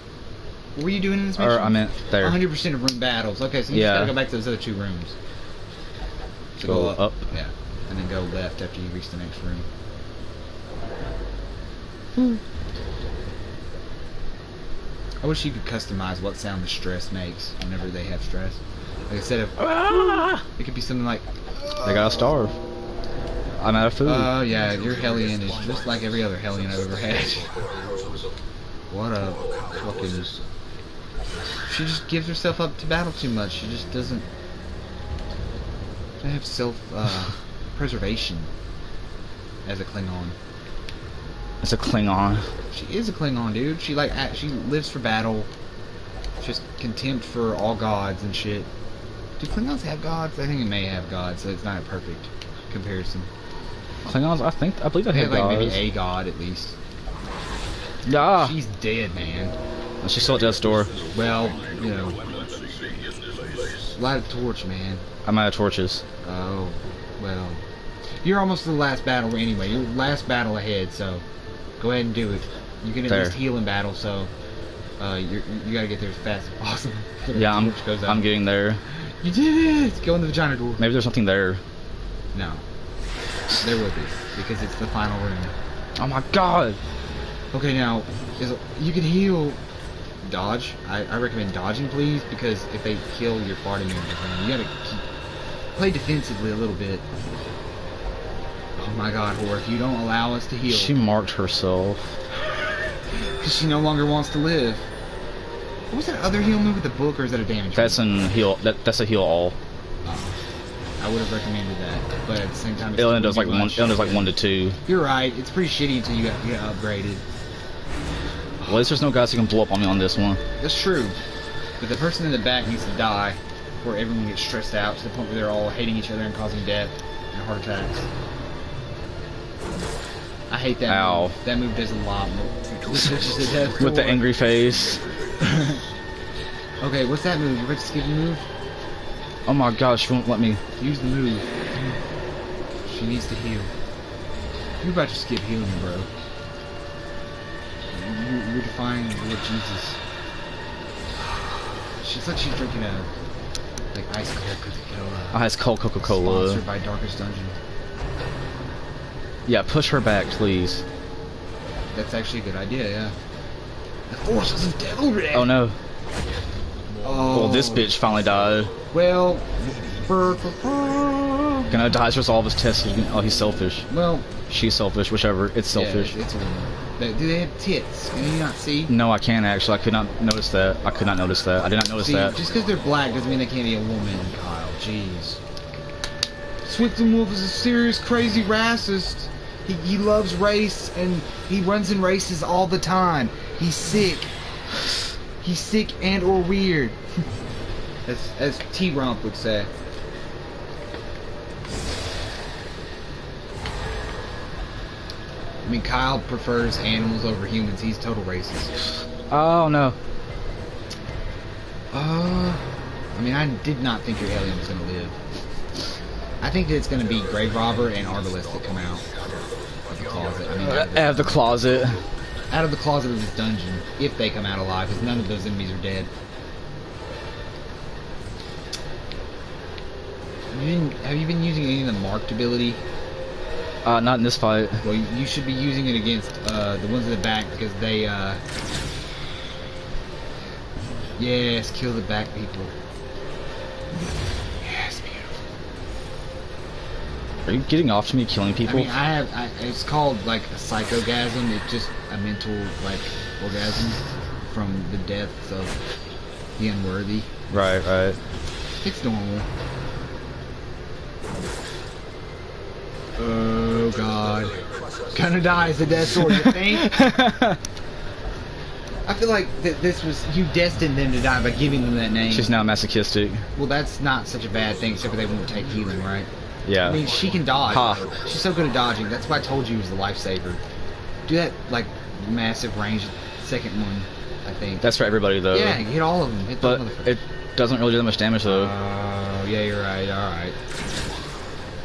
What were you doing in this mission? Or I meant there. 100% of room battles. Okay, so you just gotta go back to those other 2 rooms. So Go up. Yeah. And then go left after you reach the next room. I wish you could customize what sound the stress makes whenever they have stress. Like instead of it could be something like They gotta starve. I'm out of food. oh yeah, your Hellion is just like every other Hellion I've ever had. What a fucking... She just gives herself up to battle too much. She just doesn't have self-preservation as a Klingon. It's a Klingon. She is a Klingon, dude. She she lives for battle. Just contempt for all gods and shit. Do Klingons have gods? I think it may have gods, so it's not a perfect comparison. Klingons, I believe they They have have like gods. maybe a god at least. Yeah. She's dead, man. She's still at death's door. Well, you know, light a torch, man. I'm out of torches. Oh, well, you're almost to the last battle anyway. Your last battle ahead, so go ahead and do it. You can at There. least heal in battle, so you gotta get there as fast as possible. before the Yeah, torch goes out. I'm getting there. You did it! Go in the vagina door. Maybe there's something there. No, there will be because it's the final room. Oh my god! Okay, now you can heal. Dodge. I recommend dodging, please, because if they kill your party members, you gotta play defensively a little bit. Oh my god, Whore, if you don't allow us to heal... She marked herself. Because she no longer wants to live. What was that other heal move with the book, or is that a damage That's move? an heal. That's a heal all. I would have recommended that, but at the same time... It only does like one. It only does like 1 to 2. You're right, it's pretty shitty until you get upgraded. Well, at least there's no guys who can blow up on me on this one. That's true. But the person in the back needs to die before everyone gets stressed out to the point where they're all hating each other and causing death and heart attacks. I hate that Ow. move. That move does a lot more. This is a death With the door. angry face. Okay, what's that move? You ready to skip the move? Oh my gosh, she won't let me. Use the move. She needs to heal. You're about to skip healing, bro. You're defying Lord Jesus. She's like she's drinking a like ice cold Coca-Cola. Ice cold Coca-Cola. Sponsored by Darkest Dungeon. Yeah, push her back, please. That's actually a good idea, yeah. The forces of devilry. Oh no. Oh. Well, this bitch finally died. Well, Gonna die to resolve his test. Oh, he's selfish. well, She's selfish, whichever. It's selfish. Yeah, it's a woman. Do they have tits? Can you not see? No, I can't actually. I could not notice that. I could not notice that. I did not notice See, that. just because they're black doesn't mean they can't be a woman, Kyle. Jeez. Swift and Wolf is a serious, crazy racist. He loves race and he runs in races all the time. He's sick. He's sick and or weird. as T-Rump would say. I mean, Kyle prefers animals over humans. He's total racist. Oh no. I mean, I did not think your alien was gonna live. I think that it's gonna be Grave Robber and Arbalest that come out of the closet. I mean, Out of the closet. out of the closet of this dungeon, if they come out alive, because none of those enemies are dead. Have you been using any of the marked ability? Not in this fight. Well, you should be using it against the ones in the back because they, yes, kill the back people. Yes, beautiful. Are you getting off to me killing people? I mean, it's called like a psychogasm. It's just a mental like orgasm from the deaths of the unworthy. Right, right. It's normal. Oh God. Gonna die is the death sword, you think? I feel like you destined them to die by giving them that name. She's now masochistic. Well, that's not such a bad thing, except for they won't take healing, right? Yeah. I mean, she can dodge. Ha. She's so good at dodging. That's why I told you he was the lifesaver. Do that, like, massive range second one, I think. That's for everybody though. Yeah, hit all of them. Hit But the motherfucker. it doesn't really do that much damage though. Oh, yeah, you're right. Alright.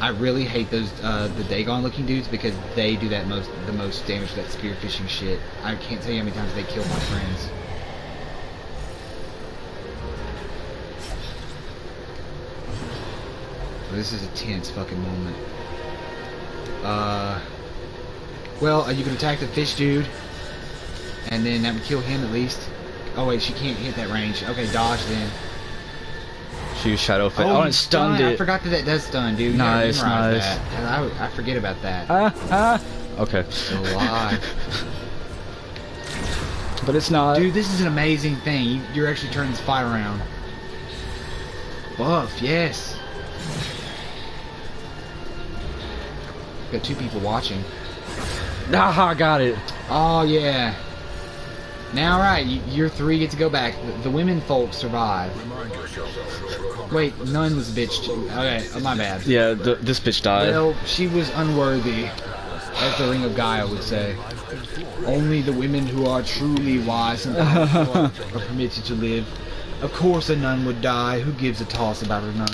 I really hate those, the Dagon looking dudes because they do the most damage to that spearfishing shit. I can't tell you how many times they kill my friends. This is a tense fucking moment. Well, you can attack the fish dude, and then that would kill him at least. Oh wait, she can't hit that range. Okay, dodge then. She used Shadow Fate. Oh, and it stunned it. I forgot that does stun, dude. You Nice, gotta memorize nice. that. I forget about that. Okay. Still alive. But it's not. Dude, this is an amazing thing. You're actually turning this fight around. Buff, yes. Got two people watching. Ah, got it. Oh, yeah. Now, right, your three get to go back. The women folks survive. Wait, Nun was a bitch too. Okay, my bad. Yeah, this bitch died. Well, she was unworthy, as the Ring of Gaia would say. Only the women who are truly wise and powerful are permitted to live. Of course a nun would die. Who gives a toss about a nun?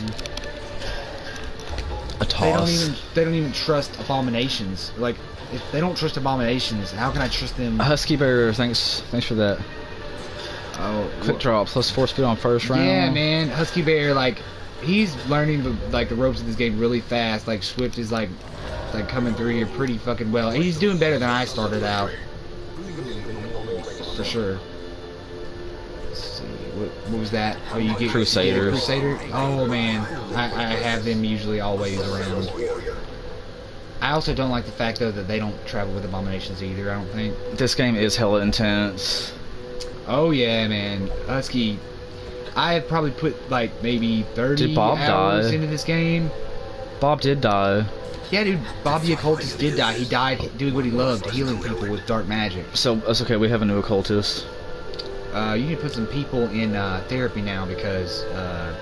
A toss. They don't even trust abominations. Like, if they don't trust abominations, how can I trust them? Husky Bear, thanks for that. Oh, Quick draw, plus 4 speed on first round. yeah, man. Husky Bear, like, he's learning the ropes of this game really fast. Like, Swift is like coming through here pretty fucking well. And he's doing better than I started out. For sure. Let's see. What was that? Oh, you get Crusaders. Crusader? Oh, man. I have them usually always around. I also don't like the fact, though, that they don't travel with abominations either, I don't think. This game is hella intense. Oh, yeah, man. Husky. I have probably put, like, maybe 30 Did Bob hours die? into this game. Bob did die. Yeah, dude, Bob the Occultist did die. He died doing what he loved, healing people with dark magic. So, that's okay, we have a new occultist. You need to put some people in therapy now because,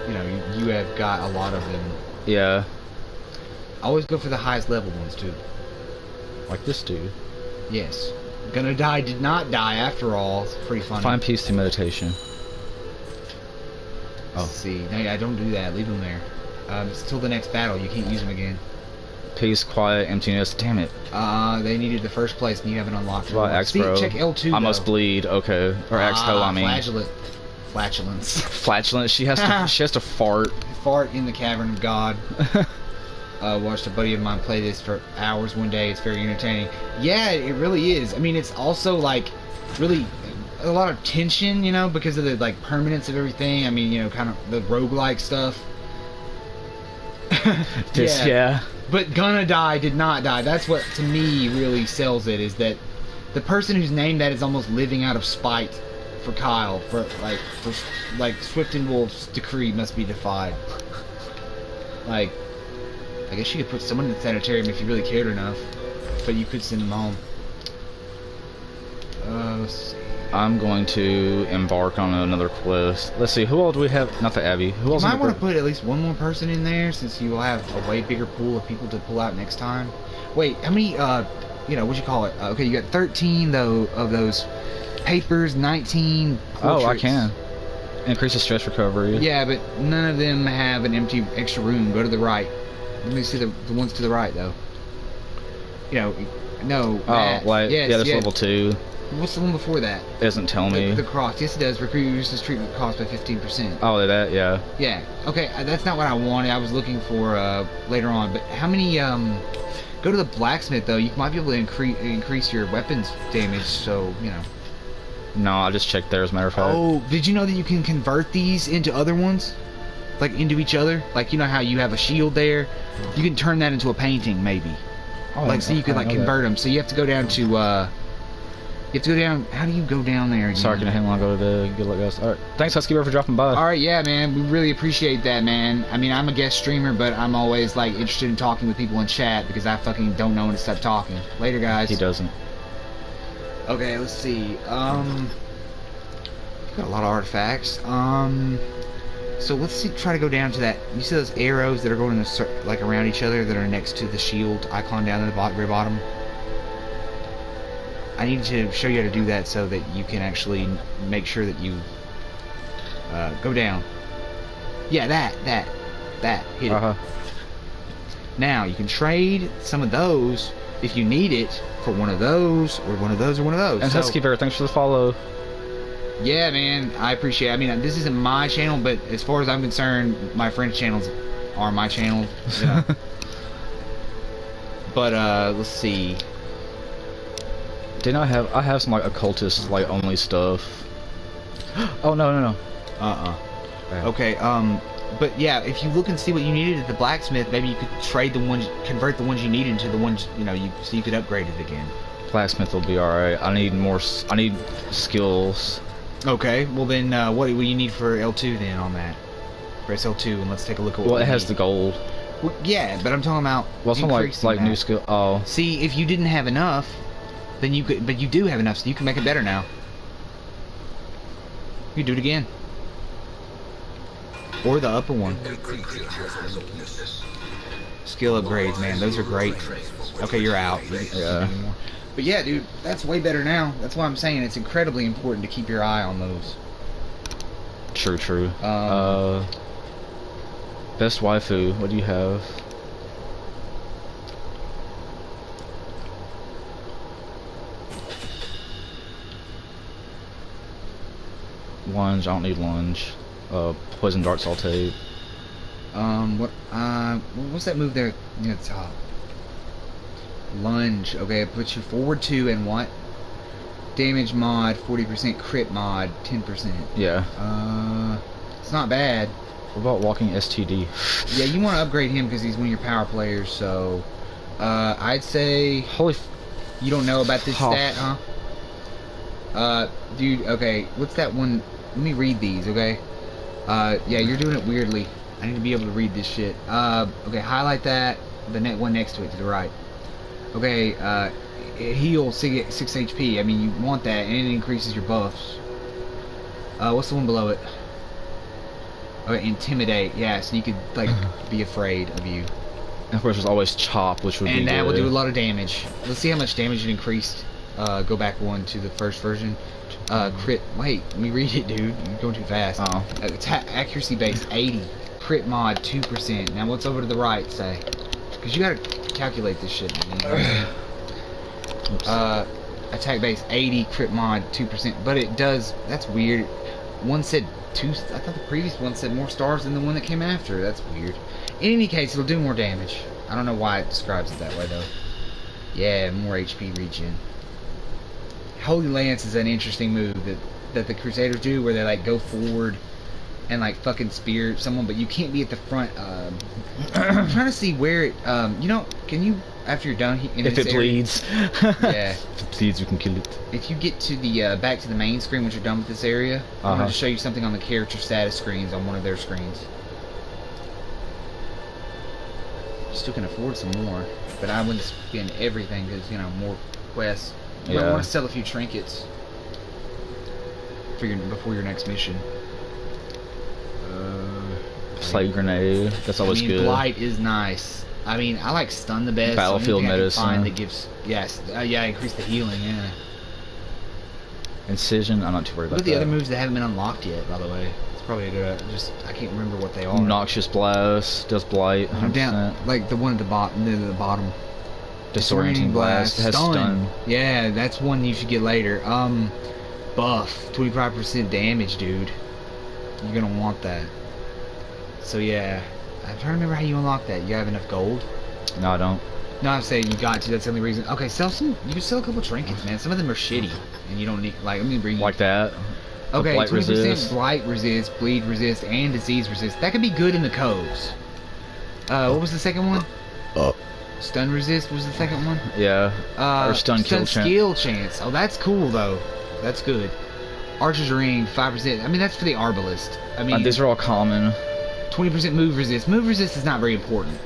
you know, you have got a lot of them. Yeah. Always go for the highest level ones, too. Like this dude. Yes. Gonna die did not die after all. It's pretty funny. Find peace through meditation. Let's see. No, yeah, don't do that. Leave them there. It's till the next battle. You can't use them again. Peace, quiet, emptiness. Damn it. They needed the first place and you haven't unlocked it. What about X, See, bro? check L2 I must bleed. Okay. Or X-Ho, I mean. Flatulence. Flatulence. She has to fart. Fart in the cavern of God. Watched a buddy of mine play this for hours one day. It's very entertaining. Yeah, it really is. I mean, it's also like really a lot of tension, you know, because of the like permanence of everything. I mean, you know, kind of the roguelike stuff. Yeah. But Gonna Die did not die. That's what to me really sells it, is that the person who's named that is almost living out of spite for Kyle, for Swift and Wolf's decree must be defied. Like, I guess you could put someone in the sanitarium if you really cared enough, but you could send them home. Let's see. I'm going to embark on another quest. Let's see, who all do we have? Not the Abby. Who else? You might want to put at least one more person in there, since you will have a way bigger pool of people to pull out next time. Wait, how many, you know, what you call it? Okay, you got 13, though, of those papers, 19 portraits. Oh, I can. Increase the stress recovery. Yeah, but none of them have an empty extra room. Go to the right. Let me see the ones to the right, though. You know, no. Oh, like, yes, yeah, that's level 2. What's the one before that? It doesn't tell me. The cross. Yes, it does. Reduces treatment cost by 15%. Oh, that, yeah. Yeah. Okay, that's not what I wanted. I was looking for later on. But how many? Go to the blacksmith though. You might be able to increase your weapons damage. So you know. No, I just checked there as a matter of fact. Oh, did you know that you can convert these into other ones? Like into each other? Like, you know how you have a shield there? You can turn that into a painting, maybe. Oh, like, so you could like convert them. So you have to go down to you have to go down. How do you go down there again? Sorry, can I hang on? Go to the good luck, guys. All right, thanks, Husky Bear, for dropping by. All right, yeah, man, we really appreciate that, man. I mean, I'm a guest streamer, but I'm always like interested in talking with people in chat because I fucking don't know when to stop talking. Later, guys. He doesn't. Okay, let's see. Got a lot of artifacts. So let's see. Try to go down to that. You see those arrows that are going in the like around each other that are next to the shield icon down at the very bottom? I need to show you how to do that so that you can actually make sure that you go down. Yeah, that. Hit it. Now, you can trade some of those if you need it for one of those, or one of those, or one of those. And so, Husky Bear, thanks for the follow. Yeah, man, I appreciate it. I mean, this isn't my channel, but as far as I'm concerned, my friends' channels are my channel. You know? But, let's see. Didn't I have some like occultist like only stuff? Oh no. Okay, but yeah, if you look and see what you needed at the blacksmith, maybe you could trade the ones, convert the ones you need into the ones, you know, so you could upgrade it again. Blacksmith will be alright. I need more. I need skills. Okay, well then, what do you need for L2 then on that? Press L2 and let's take a look at what. Well, we it has need. the gold. Well, yeah, but I'm talking about. Well, some like new skill. Oh. See, if you didn't have enough, then you could, but you do have enough, so you can make it better now. You do it again. Or the upper one. Skill upgrades, man, those are great. Okay, you're out. Yeah. But yeah, dude, that's way better now. That's why I'm saying it's incredibly important to keep your eye on those. True. Best waifu. What do you have? Lunge. I don't need lunge. Poison darts I'll take. What's that move there near the top? Lunge. Okay, it puts you forward 2 and what? Damage mod, 40%, crit mod, 10%. Yeah. It's not bad. What about walking STD? Yeah, you want to upgrade him because he's one of your power players, so... I'd say... Holy... You don't know about this stat, huh? Dude, okay, what's that one? Let me read these, okay? Yeah, you're doing it weirdly. I need to be able to read this shit. Okay, highlight that, the one next to it, to the right. Okay, it heals 6 HP. I mean, you want that, and it increases your buffs. What's the one below it? Okay, intimidate. Yeah, so you could, like, be afraid of you. And of course, there's always chop, which would be And that good. will do a lot of damage. Let's see how much damage it increased. Go back one to the first version. Crit. Wait, let me read it, dude. You're going too fast. Oh. Attack accuracy base 80. Crit mod 2%. Now what's over to the right say? Because you gotta calculate this shit, man. Attack base 80. Crit mod 2%. But it does. That's weird. One said 2. I thought the previous one said more stars than the one that came after. That's weird. In any case, it'll do more damage. I don't know why it describes it that way though. Yeah, more HP regen. Holy Lance is an interesting move that the Crusaders do, where they like go forward and like fucking spear someone, but you can't be at the front. I'm trying to see where it. You know, can you after you're done? If it bleeds. Yeah. If it bleeds, we can kill it. If you get to the back to the main screen once you're done with this area, I'm going to show you something on the character status screens on one of their screens. Still can afford some more, but I wouldn't spend everything because, you know, more quests. You might want to sell a few trinkets for before your next mission. Slave grenade. That's always good. Blight is nice. I mean, I like stun the best. Battlefield medicine. That gives, yes, yeah, increase the healing. Yeah. Incision. I'm not too worried about What are that. the other moves that haven't been unlocked yet? By the way, it's probably a good. I can't remember what they are. Noxious blast does blight. 100%. I'm down, like the one at the bottom. Near the bottom. Disorienting blast has stun. Yeah, that's one you should get later. Buff 25% damage, dude. You're gonna want that. So yeah, I'm trying to remember how you unlock that. You have enough gold? No, I don't. No, I'm saying you got to. That's the only reason. Okay, sell some. You can sell a couple trinkets, man. Some of them are shitty, and you don't need. Like, I'm gonna bring you. Like that. Okay, blight 20% resist. blight resist, bleed resist, and disease resist. That could be good in the coves. What was the second one? Stun resist was the second one. Yeah. Or stun kill chance. Skill chance. Oh, that's cool though. That's good. Archer's ring 5%. I mean, that's for the arbalist. I mean, these are all common. 20% move resist. Move resist is not very important.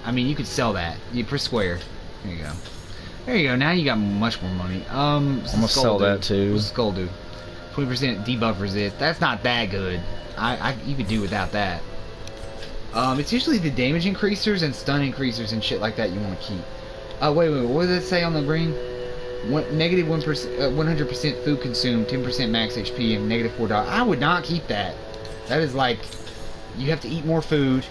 I mean, you could sell that. You per square. There you go. There you go. Now you got much more money. I'm gonna sell that too. What's the skull do? 20% debuff resist. That's not that good. You could do without that. It's usually the damage increasers and stun increasers and shit like that you want to keep. Wait. What does it say on the green? Negative 1%, 100% food consumed, 10% max HP, and negative $4. I would not keep that. That is like, you have to eat more food.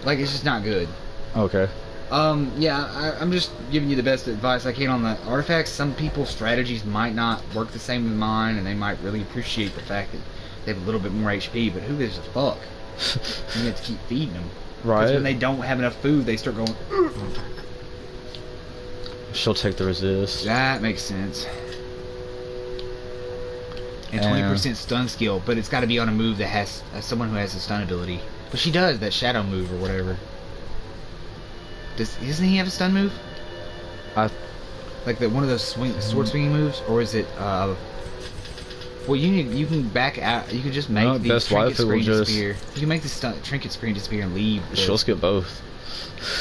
Like, it's just not good. Okay. Yeah, I'm just giving you the best advice I can on the artifacts. Some people's strategies might not work the same with mine, and they might really appreciate the fact that they have a little bit more HP, but who gives a fuck? You have to keep feeding them. Right. Because when they don't have enough food, they start going, ugh. She'll take the resist. That makes sense. And 20% stun skill, but it's got to be on a move that has someone who has a stun ability. But she does, that shadow move or whatever. Doesn't he have a stun move? Like one of those sword swinging moves, or is it? Well, you can back out. You can just make the trinket screen disappear. You can make the trinket screen disappear and leave. She'll skip both.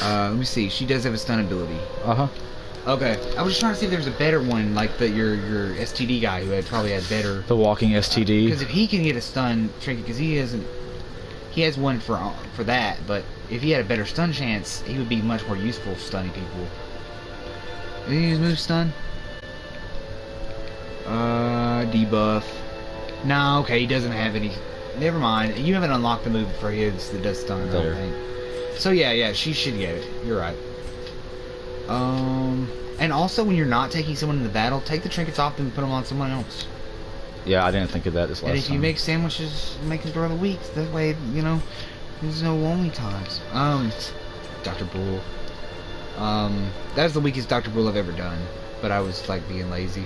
Let me see. She does have a stun ability. Okay. I was just trying to see if there's a better one, like your STD guy who probably had better. The walking STD. Because if he can get a stun trinket, because he has one for that, but if he had a better stun chance, he would be much more useful stunning people. Did he move stun? Debuff. No, okay, he doesn't have any. Never mind. You haven't unlocked the move for his that does stun, I don't think. So yeah, she should get it. You're right. And also when you're not taking someone into battle, take the trinkets off and put them on someone else. Yeah, I didn't think of that this last time. And if you make sandwiches, make them throughout the week. That way, you know, there's no lonely times. Dr. Brule. That's the weakest Dr. Brule I've ever done. But I was like being lazy.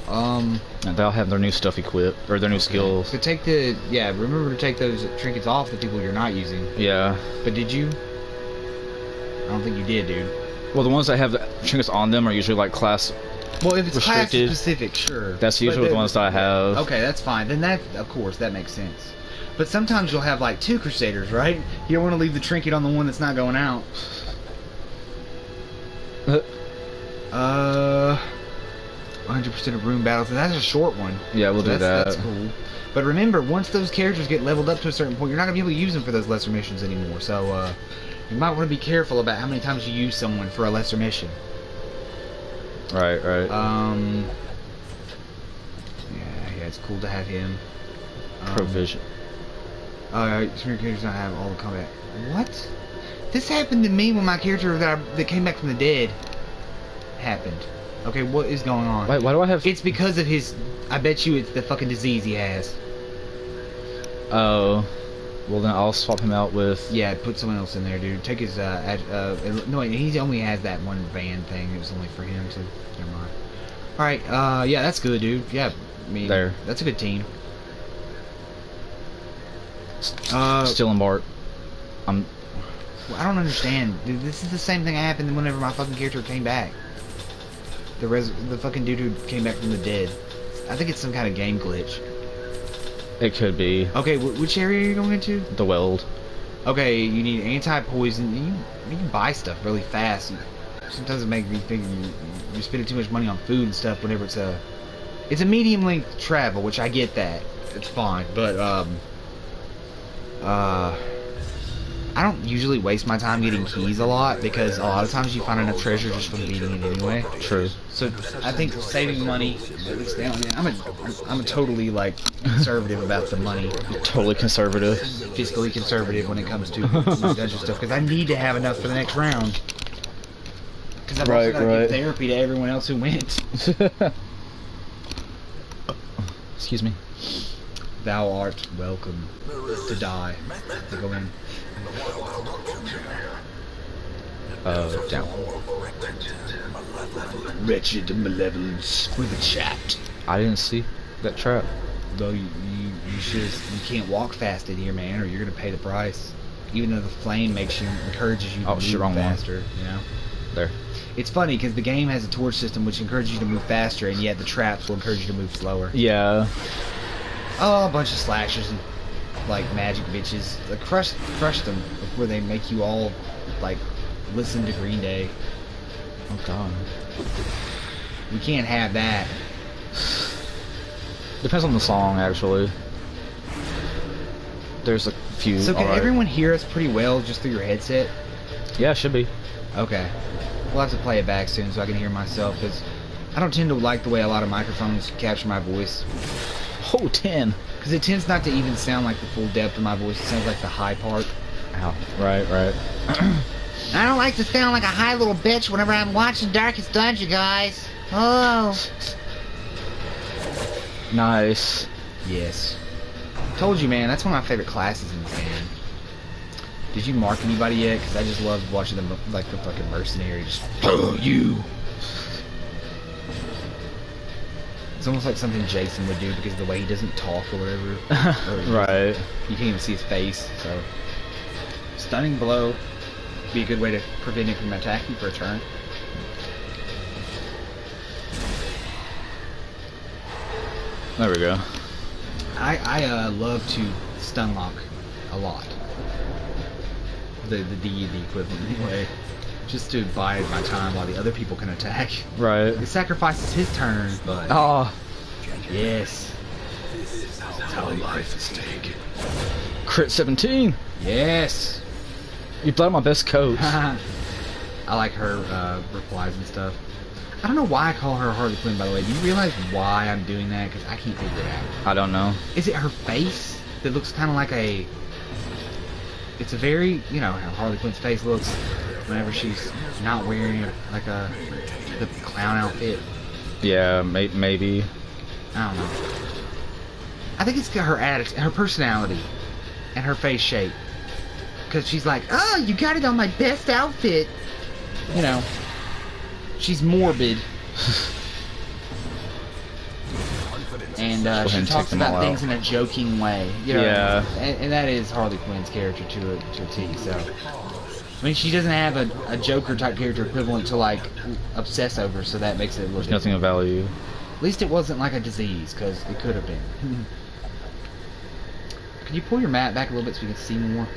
And they'll have their new stuff equipped, or their new skills. So remember to take those trinkets off the people you're not using. Yeah. But did you? I don't think you did, dude. Well, the ones that have the trinkets on them are usually like class. Well, if it's restricted, class specific, sure. That's usually the ones that I have. Okay, that's fine. Then that, of course, that makes sense. But sometimes you'll have like 2 Crusaders, right? You don't want to leave the trinket on the one that's not going out. 100% of room battles. That's a short one. Yeah, we'll do that. That's cool. But remember, once those characters get leveled up to a certain point, you're not going to be able to use them for those lesser missions anymore. So, you might want to be careful about how many times you use someone for a lesser mission. Right, right. Yeah, it's cool to have him. Provision. Some of your characters don't have all the combat. What? This happened to me when my character that came back from the dead happened. Okay, what is going on? Wait, why do I have... It's because of his... I bet you it's the fucking disease he has. Oh. Well, then I'll swap him out with... Yeah, put someone else in there, dude. Take his, no, he only has that one van thing. It was only for him, so never mind. Alright, yeah, that's good, dude. Yeah, I mean, There. That's a good team. Still in Bart. Well, I don't understand. Dude, this is the same thing that happened whenever my fucking character came back. The fucking dude who came back from the dead. I think it's some kind of game glitch. It could be. Okay, which area are you going into? The Weld. Okay, you need anti-poison. You can buy stuff really fast. Sometimes it makes me think you're spending too much money on food and stuff whenever it's a medium length travel, which I get that. It's fine, but I don't usually waste my time getting keys a lot because a lot of times you find enough treasure just from beating it anyway. True. So I think saving money, at least down there, I'm a totally like conservative about the money. Totally conservative. Fiscally conservative when it comes to dungeon stuff because I need to have enough for the next round. Because I've also got to give therapy to everyone else who went. Excuse me. Thou art welcome to die. To go in. Down. Wretched malevolence with a chat. I didn't see that trap. Though you can't walk fast in here, man, or you're gonna pay the price. Even though the flame encourages you to move faster, you know. There. It's funny because the game has a torch system which encourages you to move faster, and yet the traps will encourage you to move slower. Yeah. Oh, a bunch of slashers and like magic bitches. Like, crush them before they make you all like listen to Green Day. Oh god. We can't have that. Depends on the song, actually. There's a few. So can everyone hear us pretty well just through your headset? Yeah, it should be. Okay. We'll have to play it back soon so I can hear myself, because I don't tend to like the way a lot of microphones capture my voice. Oh, 10. Because it tends not to even sound like the full depth of my voice. It sounds like the high part. Ow. Right. I don't like to sound like a high little bitch whenever I'm watching Darkest Dungeon, guys. Oh. Nice. Yes. Told you, man. That's one of my favorite classes in this game. Did you mark anybody yet? Because I just love watching them like the fucking mercenary. Just, oh, you. It's almost like something Jason would do because of the way he doesn't talk or whatever. Right. You can't even see his face, so. Stunning blow. Be a good way to prevent him from attacking for a turn. There we go. I love to stun lock a lot. The DED equivalent anyway. Just to buy my time while the other people can attack. Right. It sacrifices his turn, but... Oh. Yes. That's how life is taken. Crit 17. Yes. You blew my best coat. I like her replies and stuff. I don't know why I call her Harley Quinn, by the way. Do you realize why I'm doing that? Because I can't figure it out. I don't know. Is it her face that looks kind of like a... It's a very, you know, how Harley Quinn's face looks whenever she's not wearing the clown outfit. Yeah, maybe. I don't know. I think it's her attitude, her personality, and her face shape. Because she's like, oh, you got it on my best outfit. You know, she's morbid. And she talks about things in a joking way. You know? Yeah. And that is Harley Quinn's character to a T, so. I mean, she doesn't have a Joker type character equivalent to, like, obsess over, so that makes it a little There's nothing of value. At least it wasn't like a disease, because it could have been. Can you pull your map back a little bit so we can see more?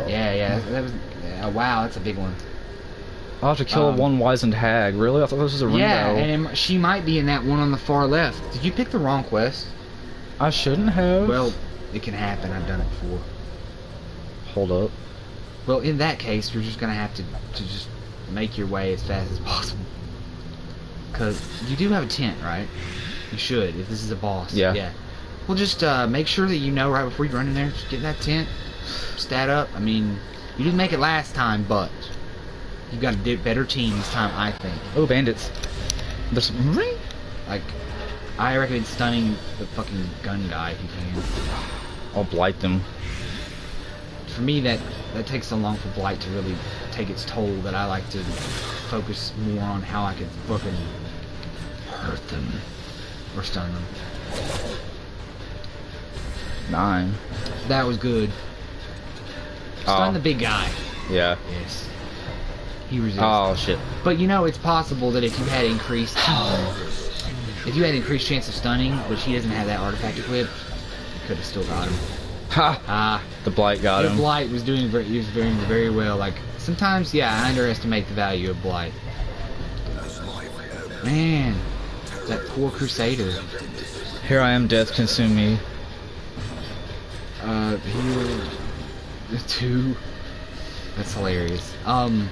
Yeah, that was... wow, that's a big one. I'll have to kill one wizened hag. Really? I thought this was a ring Yeah, battle. and she might be in that one on the far left. Did you pick the wrong quest? I shouldn't have. Well, it can happen. I've done it before. Hold up. Well, in that case, you're just gonna have to just make your way as fast as possible. Because you do have a tent, right? You should, if this is a boss. Yeah. Yeah. Well, just make sure that you know right before you run in there. Just get in that tent, stat up. I mean, you didn't make it last time, but you've got a better team this time, I think. Oh, bandits. There's some... Like, I recommend stunning the fucking gun guy if you can. I'll blight them. For me, that takes so long for Blight to really take its toll that I like to focus more on how I can fucking hurt them or stun them. 9. That was good. Stun the big guy. Yeah. Yes. He resists. Oh shit. But you know, it's possible that if you had increased chance of stunning, which he doesn't have that artifact equipped, you could have still got him. Ha! The blight got him. Blight was doing very well. Like sometimes, yeah, I underestimate the value of Blight. Man, that poor Crusader. Here I am, death consume me. Heal 2. That's hilarious. Yeah.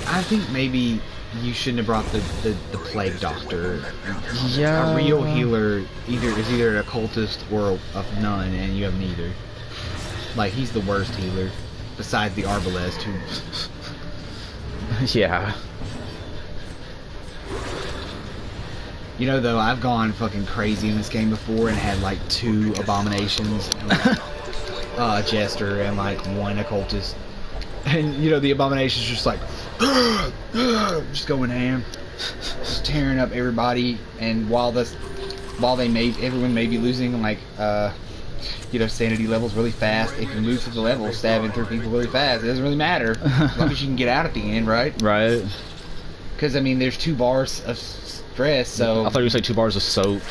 I think maybe you shouldn't have brought the plague doctor. Yeah. A real healer is either an occultist or a nun, and you have neither. Like, he's the worst healer, besides the Arbalest, who... Yeah. You know, though, I've gone fucking crazy in this game before and had, like, 2 abominations, and, like, a jester, and, like, 1 occultist. And, you know, the abomination's just like... just going ham. Just tearing up everybody, and everyone may be losing, like, you know, sanity levels really fast. If you move through the level, stabbing through people really fast, it doesn't really matter. As long as you can get out at the end, right? Right. Because, I mean, there's 2 bars of stress, so... I thought you would say 2 bars of soap.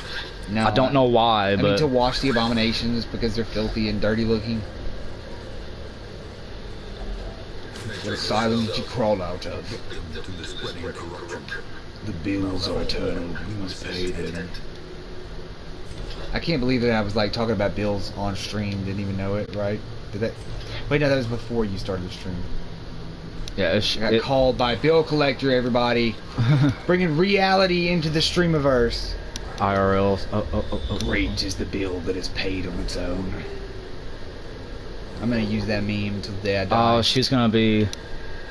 No. I don't know why, but... I mean, to wash the abominations because they're filthy and dirty looking. What asylum did you crawl out of? The bills are eternal. You must pay them. I can't believe that I was like talking about bills on stream. Didn't even know it, right? Did that? Wait, no, that was before you started the stream. Yeah, I got called by bill collector. Everybody, bringing reality into the streamiverse. IRL. Rage is the bill that is paid on its own. I'm gonna use that meme until the day I die. Oh, she's gonna be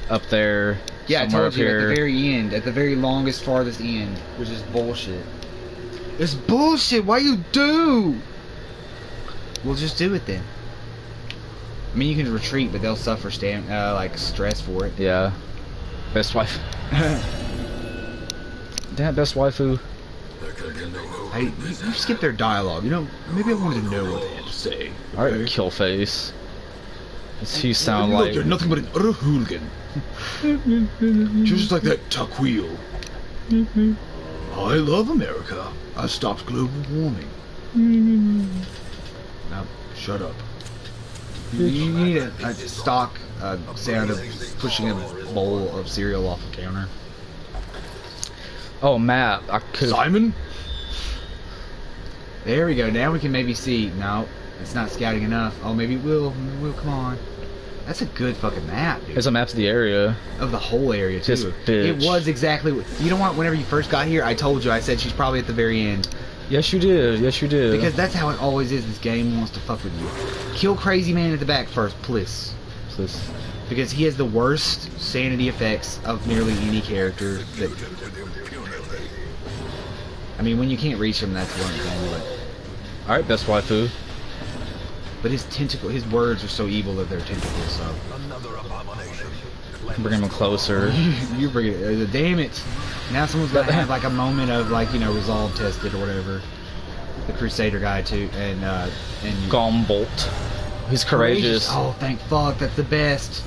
up there. Yeah, I somewhere told up you here. at the very end, at the very longest, farthest end, which is bullshit. It's bullshit. Why you do? We'll just do it then. I mean, you can retreat, but they'll suffer like stress for it. Yeah. Best wife. Damn, best waifu. Hey, you skip their dialogue. You know, maybe I wanted to know what they had to say. Alright, kill face. Does he sound like... You're nothing but an utter hooligan. Just like that Taquil. I love America. I stopped global warming. No, shut up. You need a stock sound of pushing a bowl of cereal off a counter. Oh, Matt, I could... Simon? There we go. Now we can maybe see. No, it's not scouting enough. Oh, maybe it will. Maybe it will. Come on. That's a good fucking map, dude. There's a map of the area. Of the whole area, too. This bitch. It was exactly what... You know what? Whenever you first got here, I told you. I said she's probably at the very end. Yes, you did. Yes, you did. Because that's how it always is. This game wants to fuck with you. Kill Crazy Man at the back first, please. Please. Because he has the worst sanity effects of nearly any character that... I mean, when you can't reach him, that's one thing, but... Alright, best waifu. But his words are so evil that they're tentacles, so... Bring him closer. You bring it. Damn it! Now someone's gotta have like a moment of like, you know, resolve tested or whatever. The Crusader guy too, and you... Gombolt. He's courageous. Oh, thank fuck! That's the best.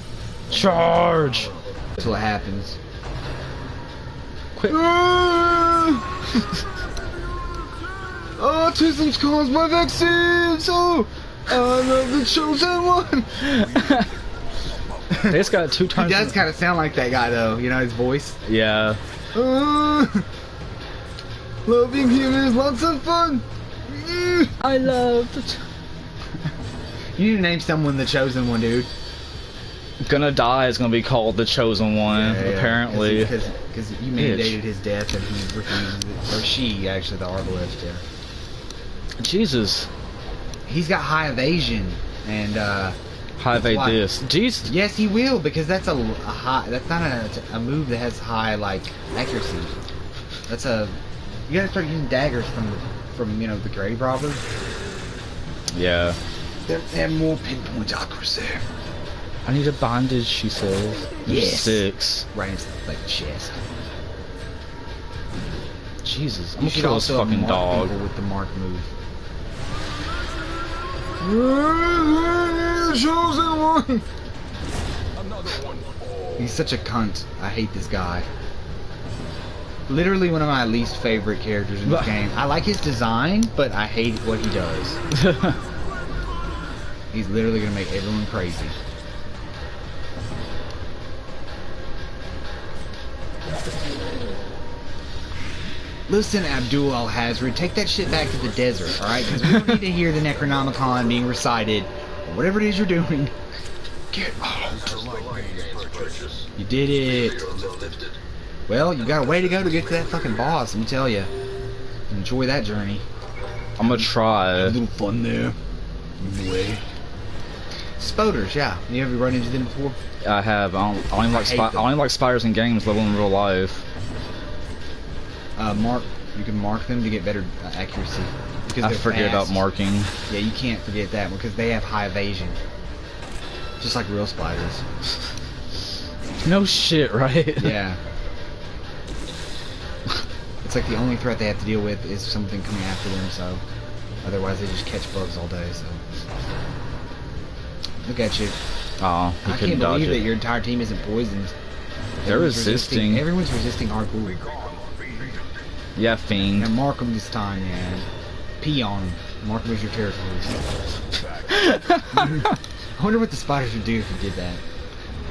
Charge! Until it happens. Quick. Autism's caused by vaccines! Oh! I love the chosen one! They just got 2 times. He does kind of sound like that guy though, you know, his voice. Yeah. Loving him is lots of fun! I love the... You need to name someone the chosen one, dude. Gonna Die is gonna be called the Chosen One, apparently. Because you mandated his death and he refused it. Or she, actually, the Arbalest, yeah. Jesus. He's got high evasion and High evade this. Jesus. Yes, he will, because that's a high. That's not a move that has high like accuracy. That's a. You gotta start using daggers from you know the grave robbers. Yeah. They have more pinpoint accuracy. I need a bandage, she says. There's Yes. 6. Right into like the chest. Jesus. I'm You gonna should kill this also fucking mark dog. people with the mark move. Chosen one. He's such a cunt. I hate this guy. Literally one of my least favorite characters in this game. I like his design, but I hate what he does. He's literally gonna make everyone crazy. Listen, Abdul Al-Hazred, take that shit back to the desert, alright? Because we don't need to hear the Necronomicon being recited, or whatever it is you're doing. Get out. You did it. Well, you got a way to go to get to that fucking boss, let me tell you. Enjoy that journey. I'm gonna try. A little fun there. Anyway. Spoders, yeah. You ever run into them before? I have. I only like spiders in games, let alone in real life. You can mark them to get better accuracy. Because I they're forget fast. about marking. Yeah, you can't forget that because they have high evasion. Just like real spiders. No shit, right? Yeah. It's like the only threat they have to deal with is something coming after them, so otherwise they just catch bugs all day, so. Look at you. Oh, you I couldn't can't dodge believe that it. your entire team isn't poisoned. They're Everyone's resisting. Everyone's resisting hardcore. Yeah, fiend. Now mark them this time, man. Pee on them. Mark them as your territories. I wonder what the spiders would do if you did that.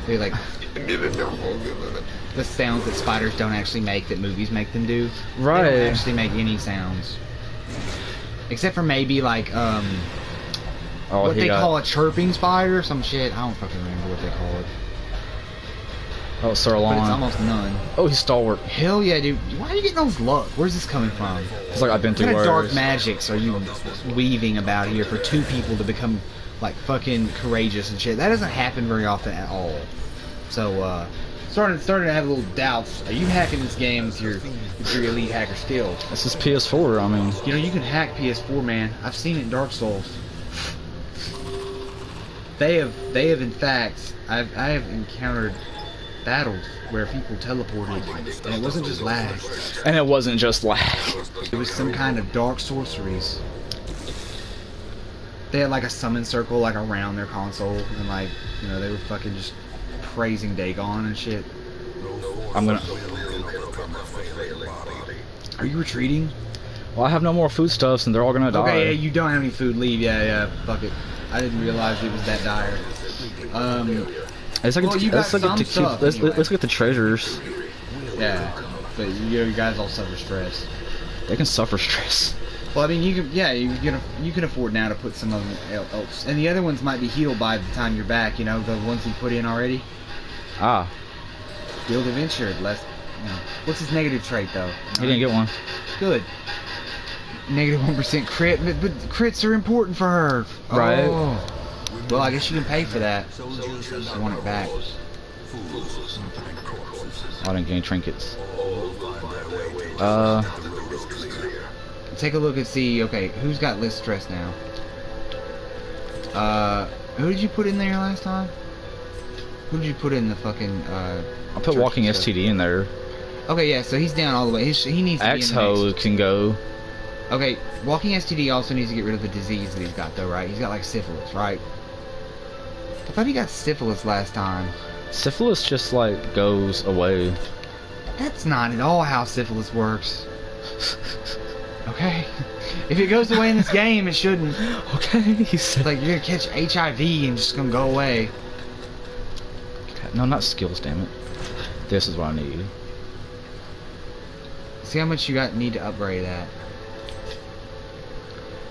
They're like the sounds that spiders don't actually make that movies make them do. Right. They don't actually make any sounds. Except for maybe like Oh, what he they got... call a chirping spider or some shit. I don't fucking remember what they call it. Oh, Sirloin. But it's almost none. Oh, he's stalwart. Hell yeah, dude. Why are you getting those luck? Where's this coming from? It's like I've been What through kind of dark worse. magics are you weaving about here for two people to become like fucking courageous and shit? That doesn't happen very often at all. So starting to have little doubts. Are you hacking this game with your elite hacker skill? This is PS4. I mean, You know you can hack PS4, man. I've seen it in Dark Souls. They have in fact I have encountered battles where people teleported and it wasn't just lag. and it wasn't just lag. It was some kind of dark sorceries. They had like a summon circle like around their console and like, you know, they were fucking just praising Dagon and shit. I'm gonna. Are you retreating? Well, I have no more foodstuffs, and they're all gonna die. Okay, yeah, you don't have any food, leave, yeah, fuck it. I didn't realize it was that dire. Let's look Well, at, you got let's look at some the stuff let's anyway. look at the treasures. Yeah, but you guys all suffer stress. They can suffer stress. Well, I mean, you can afford now to put some of them else, and the other ones might be healed by the time you're back. You know, the ones you put in already. Ah, Build adventure, less. You know. What's his negative trait though? he didn't get one. Good. Negative 1% crit, but crits are important for her. Right. Oh. Well, I guess you can pay for that. I want it back. I didn't get any trinkets. Take a look and see. Okay, who's got list stress now? Who did you put in there last time? Who did you put in the fucking? I put church walking and stuff? STD in there. Okay, yeah, so he's down all the way. He needs to be in the Exo mix. can go. Okay, walking STD also needs to get rid of the disease that he's got, though, right? He's got like syphilis, right? I thought he got syphilis last time. Syphilis just like goes away. That's not at all how syphilis works. Okay? If it goes away in this game, it shouldn't. Okay, he It's said. like you're gonna catch HIV and just gonna go away. No, not skills. Damn it. This is what I need. See how much you need to upgrade that.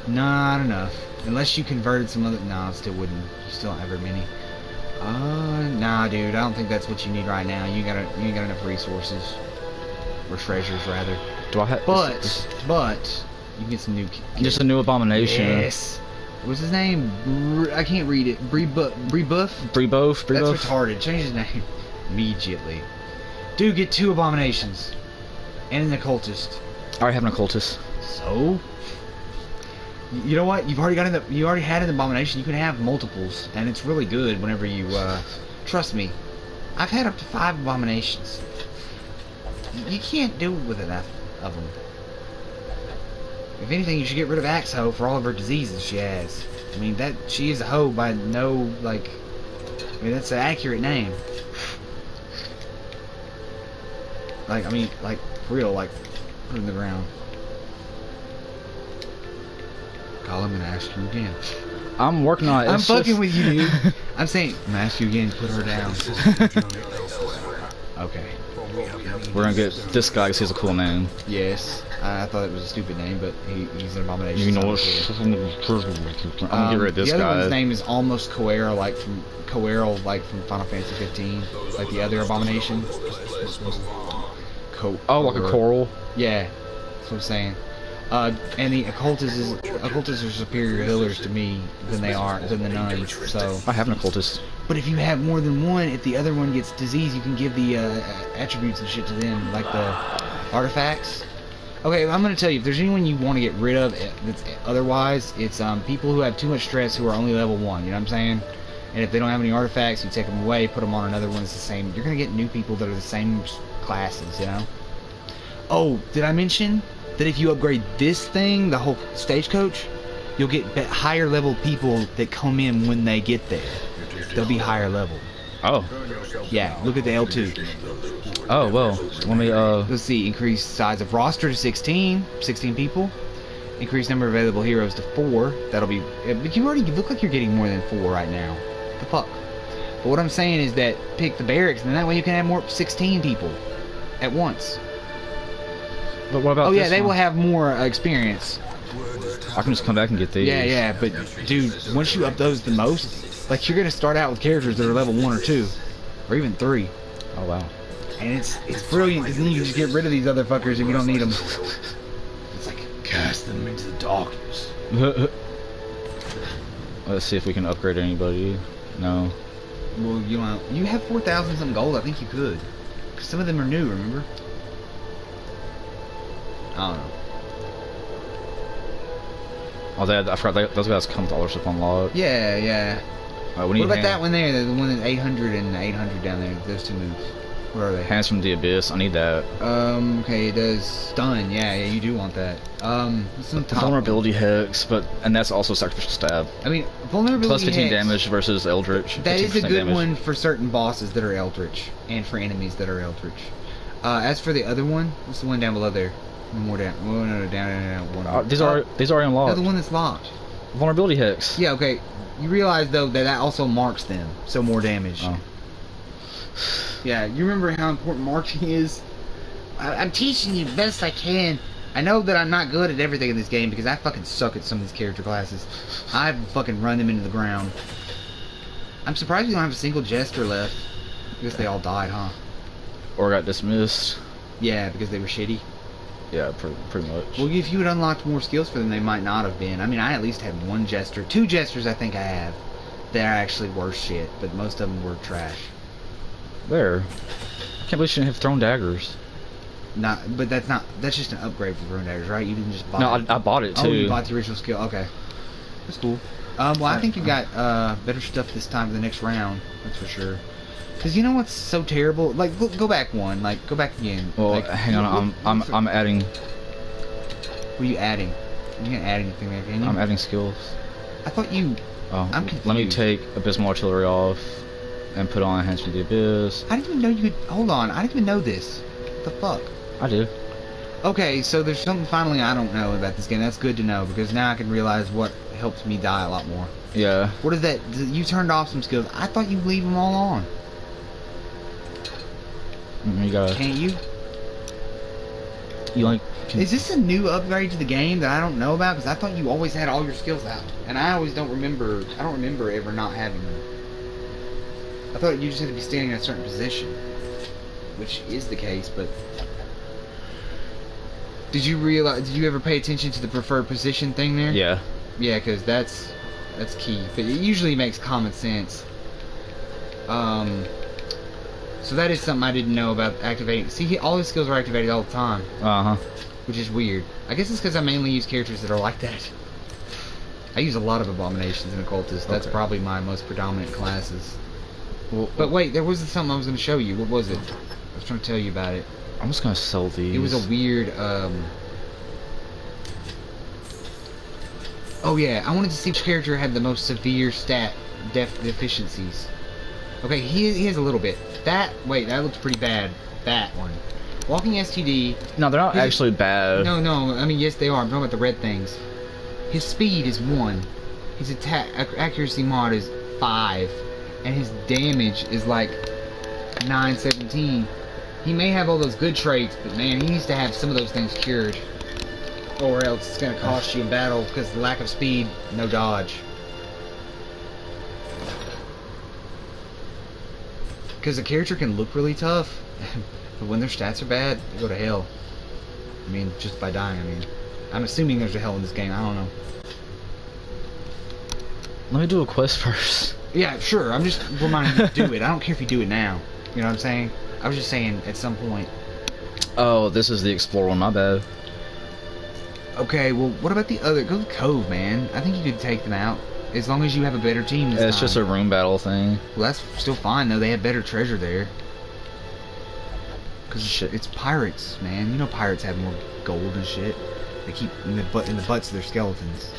Not enough. Unless you converted some other. No, it still wouldn't. You still don't have very many. Nah, dude. I don't think that's what you need right now. You ain't got enough resources. Or treasures, rather. Do I have? But you can get some new. Just a new abomination. Yes. What's his name? I can't read it. Brebuff. Brebuff. That's retarded. Change his name immediately. Dude, get 2 abominations and an occultist. I already have an occultist. So. You know what? You already had an abomination. You can have multiples, and it's really good whenever you. Trust me, I've had up to 5 abominations. You can't do with enough of them. If anything, you should get rid of Axe Hoe for all of her diseases she has. I mean, she is a hoe by no, like... I mean, that's an accurate name. Like, I mean, like, for real, like, put it in the ground. Kyle, I'm gonna ask you again. I'm working on it. I'm fucking with you, dude. I'm saying, I'm gonna ask you again to put her down. Okay. We're gonna get this guy because he has a cool name. Yes. I thought it was a stupid name, but he's an abomination. You know what? I'm gonna get rid of this guy. The other one's name is almost Coero, like from Final Fantasy 15, like the other abomination. Like a coral. Yeah, that's what I'm saying. And the occultists are superior healers to me than the nuns. So I have an occultist. But if you have more than one, if the other one gets disease, you can give the attributes and shit to them, like the artifacts. Okay, I'm gonna tell you, if there's anyone you want to get rid of, otherwise, it's people who have too much stress who are only level 1. You know what I'm saying? And if they don't have any artifacts, you take them away, put them on another one that's the same. You're gonna get new people that are the same classes, you know? Oh, did I mention that if you upgrade this thing, the whole stagecoach, you'll get higher level people that come in when they get there. They'll be higher level. Oh. Yeah, look at the L2. Oh, well, let me, Let's see, increase size of roster to 16 people. Increase number of available heroes to 4. That'll be, but you look like you're getting more than 4 right now. What the fuck? But what I'm saying is that pick the barracks, and that way you can have more 16 people at once. But what about they will have more experience. I can just come back and get these. Yeah, but dude, once you up those the most, like you're gonna start out with characters that are level 1 or 2, or even 3. Oh wow. And it's brilliant because then you just get rid of these other fuckers if you don't need them. It's like cast them into the darkness. Let's see if we can upgrade anybody. No. Well, you have 4,000 something gold. I think you could. Cause some of them are new. Remember? I don't know. Oh, I forgot those guys come with all their stuff unlocked. Yeah. What about that one there? The one at 800 and 800 down there. Those 2 moves. What are they? Hands from the Abyss. I need that. Okay, it does stun. Yeah, you do want that. Vulnerability hex, and that's also sacrificial stab. I mean, vulnerability plus 15 hex, damage versus Eldritch. That is a good one for certain bosses that are Eldritch, and for enemies that are Eldritch. As for the other one, what's the one down below there? One more down. Oh, no, down. One. These are unlocked. No, the one that's locked. Vulnerability hex. Yeah, okay. You realize though that also marks them, so more damage. Oh. Yeah, you remember how important marking is? I'm teaching you the best I can. I know that I'm not good at everything in this game because I fucking suck at some of these character classes. I fucking run them into the ground. I'm surprised you don't have a single jester left. I guess they all died, huh? Or got dismissed. Yeah, because they were shitty. Yeah, pretty much. Well, if you had unlocked more skills for them, they might not have been. I mean, I at least had 1 jester. 2 jesters I think I have. They're actually worse shit, but most of them were trash. There. I can't believe she didn't have thrown daggers. But that's just an upgrade for thrown daggers, right? You didn't just buy it. No, I bought it too. Oh, you bought the original skill. Okay. That's cool. Well, I think you got better stuff this time for the next round. That's for sure. Because you know what's so terrible? Like, go back one. Like, go back again. Well, like, hang on. I'm adding. What are you adding? You can't add anything there, can you? I'm adding skills. I thought you... Oh, I'm confused. Let me take Abysmal Artillery off and put on Hands from the Abyss. I didn't even know you could... Hold on. I didn't even know this. What the fuck? I do. Okay, so there's something finally I don't know about this game. That's good to know, because now I can realize what helps me die a lot more. Yeah. What is that? You turned off some skills. I thought you leave them all on. You gotta... Can't you? You like... Is this a new upgrade to the game that I don't know about? Because I thought you always had all your skills out, and I always don't remember. I don't remember ever not having them. I thought you just had to be standing in a certain position, which is the case, but did you ever pay attention to the preferred position thing there? Yeah. Yeah, because that's key. But it usually makes common sense. So that is something I didn't know about activating. See, all his skills are activated all the time, which is weird. I guess it's because I mainly use characters that are like that. I use a lot of abominations and occultists. That's probably my most predominant classes. Well, but wait, there was something I was going to show you. What was it? I was trying to tell you about it. I'm just gonna sell these. It was a weird. Oh yeah, I wanted to see which character had the most severe stat deficiencies. Okay, he has a little bit. That looks pretty bad. That one. Walking STD. No, they're not actually bad. No. I mean, yes, they are. I'm talking about the red things. His speed is 1. His attack accuracy mod is 5, and his damage is like 917. He may have all those good traits, but man, he needs to have some of those things cured, or else it's gonna cost you in battle because the lack of speed, no dodge. Because a character can look really tough, but when their stats are bad, they go to hell. I mean, just by dying. I mean, I'm assuming there's a hell in this game. I don't know. Let me do a quest first. Yeah, sure. I'm just reminding you to do it. I don't care if you do it now. You know what I'm saying? I was just saying at some point. Oh, this is the Explorer one. My bad. Okay, well, what about the other? Go to Cove, man. I think you could take them out. As long as you have a better team this time. It's just a room battle thing. Well, that's still fine, though. They have better treasure there. Because it's pirates, man. You know pirates have more gold and shit. They keep in the butts of their skeletons.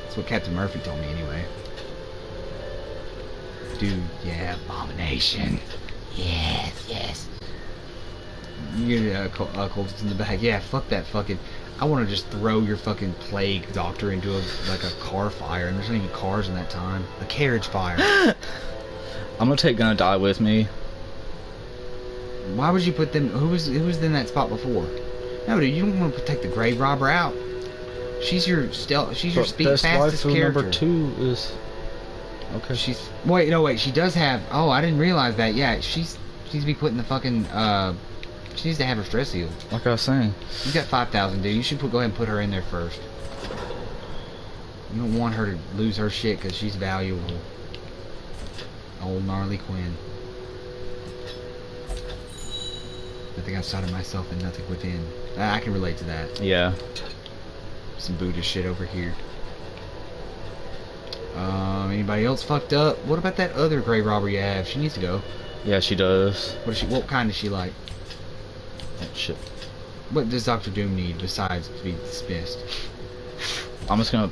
That's what Captain Murphy told me, anyway. Dude, yeah, abomination. Yes. You get cultists in the back. Yeah, fuck that fucking... I want to just throw your fucking plague doctor into a car fire, and there's not even cars in that time. A carriage fire. I'm gonna take Gonna Die with me. Why would you put them? Who was in that spot before? No, dude, you don't want to take the grave robber out. She's your speed fastest character. Number 2 is okay. She does have. Oh, I didn't realize that. Yeah, she needs to be put in the fucking. She needs to have her stress healed. Like I was saying. You got 5,000, dude. You should go ahead and put her in there first. You don't want her to lose her shit because she's valuable. Old gnarly Quinn. Nothing outside of myself and nothing within. I can relate to that. Yeah. Some Buddhist shit over here. Anybody else fucked up? What about that other grave robber you have? She needs to go. Yeah, she does. What kind is she like? Oh, shit. What does Dr. Doom need besides to be dismissed? I'm just gonna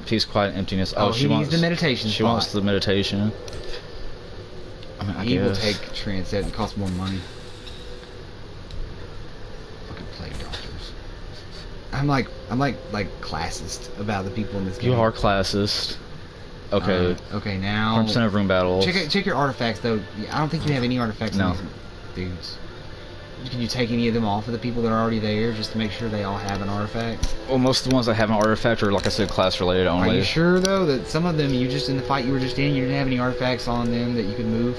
Peace, Quiet, Emptiness. Oh, she needs the meditation. She wants the meditation. I mean, he will take Transcend. It costs more money. Fucking plague doctors. I'm like classist about the people in this game. You are classist. Okay. Okay, now 100% of room battles. Check your artifacts though. I don't think you have any artifacts on these dudes. Can you take any of them off of the people that are already there just to make sure they all have an artifact? Well, most of the ones that have an artifact are, like I said, class related only. Are you sure though that some of them in the fight you were just in, you didn't have any artifacts on them that you could move?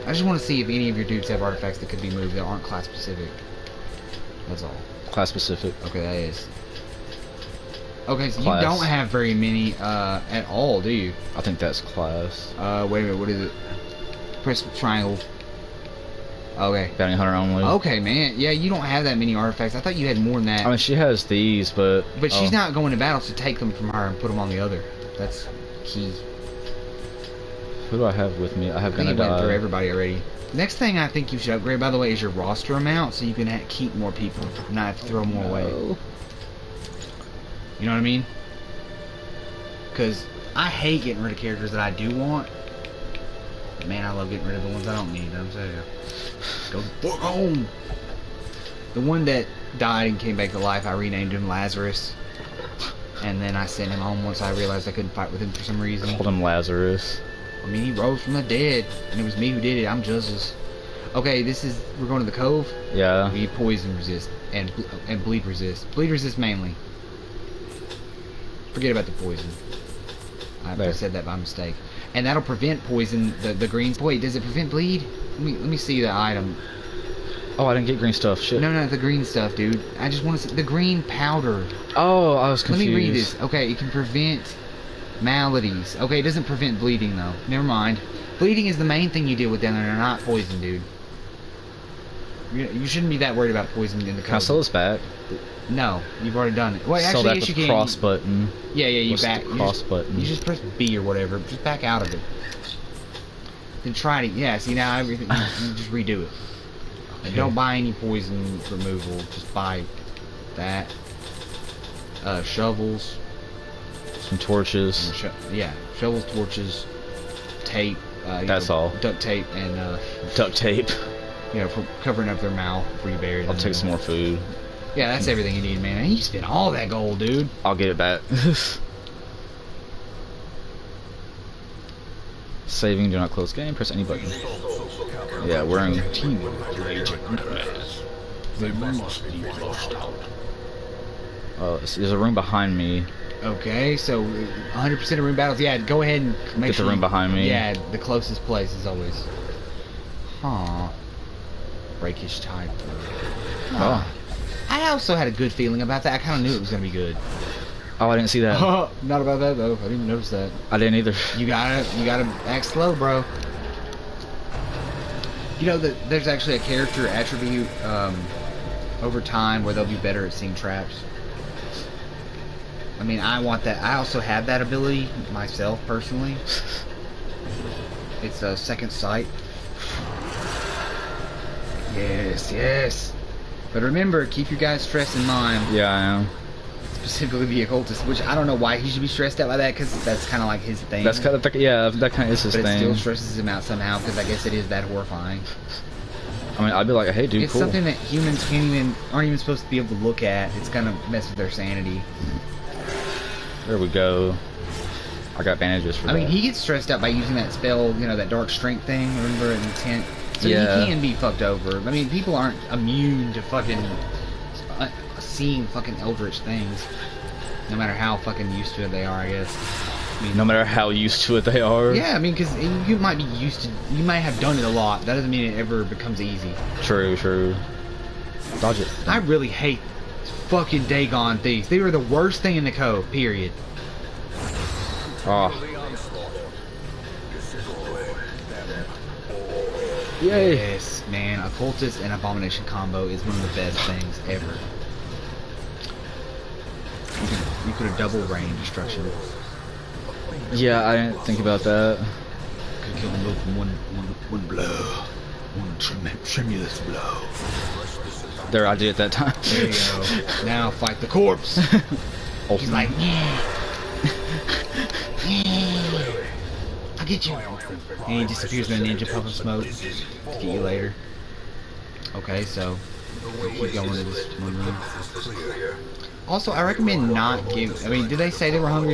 I just want to see if any of your dudes have artifacts that could be moved that aren't class specific. That's all. Class specific. Okay, that is. Okay, so you don't have very many at all, do you? I think that's class. Wait a minute, what is it? Press triangle. Okay. Bounty Hunter only. Okay, man. Yeah, you don't have that many artifacts. I thought you had more than that. I mean, she has these, but... But she's not going to battle to take them from her and put them on the other. That's key. Who do I have with me? I have Gonna Die. I think went through everybody already. Next thing I think you should upgrade, by the way, is your roster amount, so you can keep more people, not have to throw more away. You know what I mean? Because I hate getting rid of characters that I do want. But man, I love getting rid of the ones I don't need. I'm saying, go the fuck home. The one that died and came back to life, I renamed him Lazarus. And then I sent him home once I realized I couldn't fight with him for some reason. Called him Lazarus. I mean, he rose from the dead, and it was me who did it. I'm Justice. Okay, we're going to the Cove. Yeah. We poison resist and bleed resist. Bleed resist mainly. Forget about the poison. I said that by mistake. and that'll prevent poison. The green. Wait, does it prevent bleed? Let me see the item. Oh, I didn't get green stuff. Shit. No, the green stuff, dude. I just want to see the green powder. Oh, I was confused. Let me read this. Okay, it can prevent maladies. Okay, it doesn't prevent bleeding though. Never mind. Bleeding is the main thing you deal with down there, not poison, dude. You shouldn't be that worried about poison in the code. Can I sell this back? No, you've already done it. Well, Sell actually, that yes, you with can. cross button. Yeah, you What's back. the cross button? You just press B or whatever. Just back out of it. Then try it. Yeah, see now everything. You just redo it. And don't buy any poison removal. Just buy that. Shovels. Some torches. Yeah, shovels, torches, tape. That's all. Duct tape and Duct tape. for covering up their mouth before you bury them. I'll take some more food. Yeah, that's everything you need, man. And you spent all that gold, dude. I'll get it back. Saving, do not close game, press any button. Yeah, we're in team with your agent. They must be flushed out. Oh, there's a room behind me. Okay, so 100% of room battles. Yeah, go ahead and make Get the room behind me. Yeah, the closest place is always. Huh. Breakish type. Oh. I also had a good feeling about that. I kind of knew it was gonna be good. Oh, I didn't see that. Not about that though. I didn't even notice that. I didn't either. You gotta act slow, bro. You know that there's actually a character attribute over time where they'll be better at seeing traps. I mean, I want that. I also have that ability myself personally. It's a second sight. Yes. But remember, keep your guys' stress in mind. Yeah, I am. Specifically the occultist, which I don't know why he should be stressed out by that, because that's kind of like his thing. That's kind of yeah, that kind of is his but thing. It still stresses him out somehow, because I guess it is that horrifying. I mean, I'd be like, hey, dude, it's cool. something that humans aren't even supposed to be able to look at. It's gonna mess with their sanity. There we go. I got bandages for that. I mean, he gets stressed out by using that spell, that dark strength thing. Remember in the tent. So yeah. He can be fucked over. I mean, people aren't immune to fucking seeing fucking eldritch things. No matter how fucking used to it they are, I guess. I mean, no matter how used to it they are. Yeah, I mean, because you might be used to, you might have done it a lot. That doesn't mean it ever becomes easy. True. Dodge it. I really hate fucking Dagon thieves. They were the worst thing in the code, period. Oh. Yay. Yes, man, occultist and abomination combo is one of the best things ever. You could have double range destruction. Yeah, I didn't think about that. Could kill them both in one blow. One tremulous blow. There, I did it that time. There you go. Now fight the corpse. He's like, I'll get you. And he disappears in a ninja puff of smoke. Get you later. Okay, so we'll keep going to this one room. Also, I recommend not give. I mean, did they say they were hungry?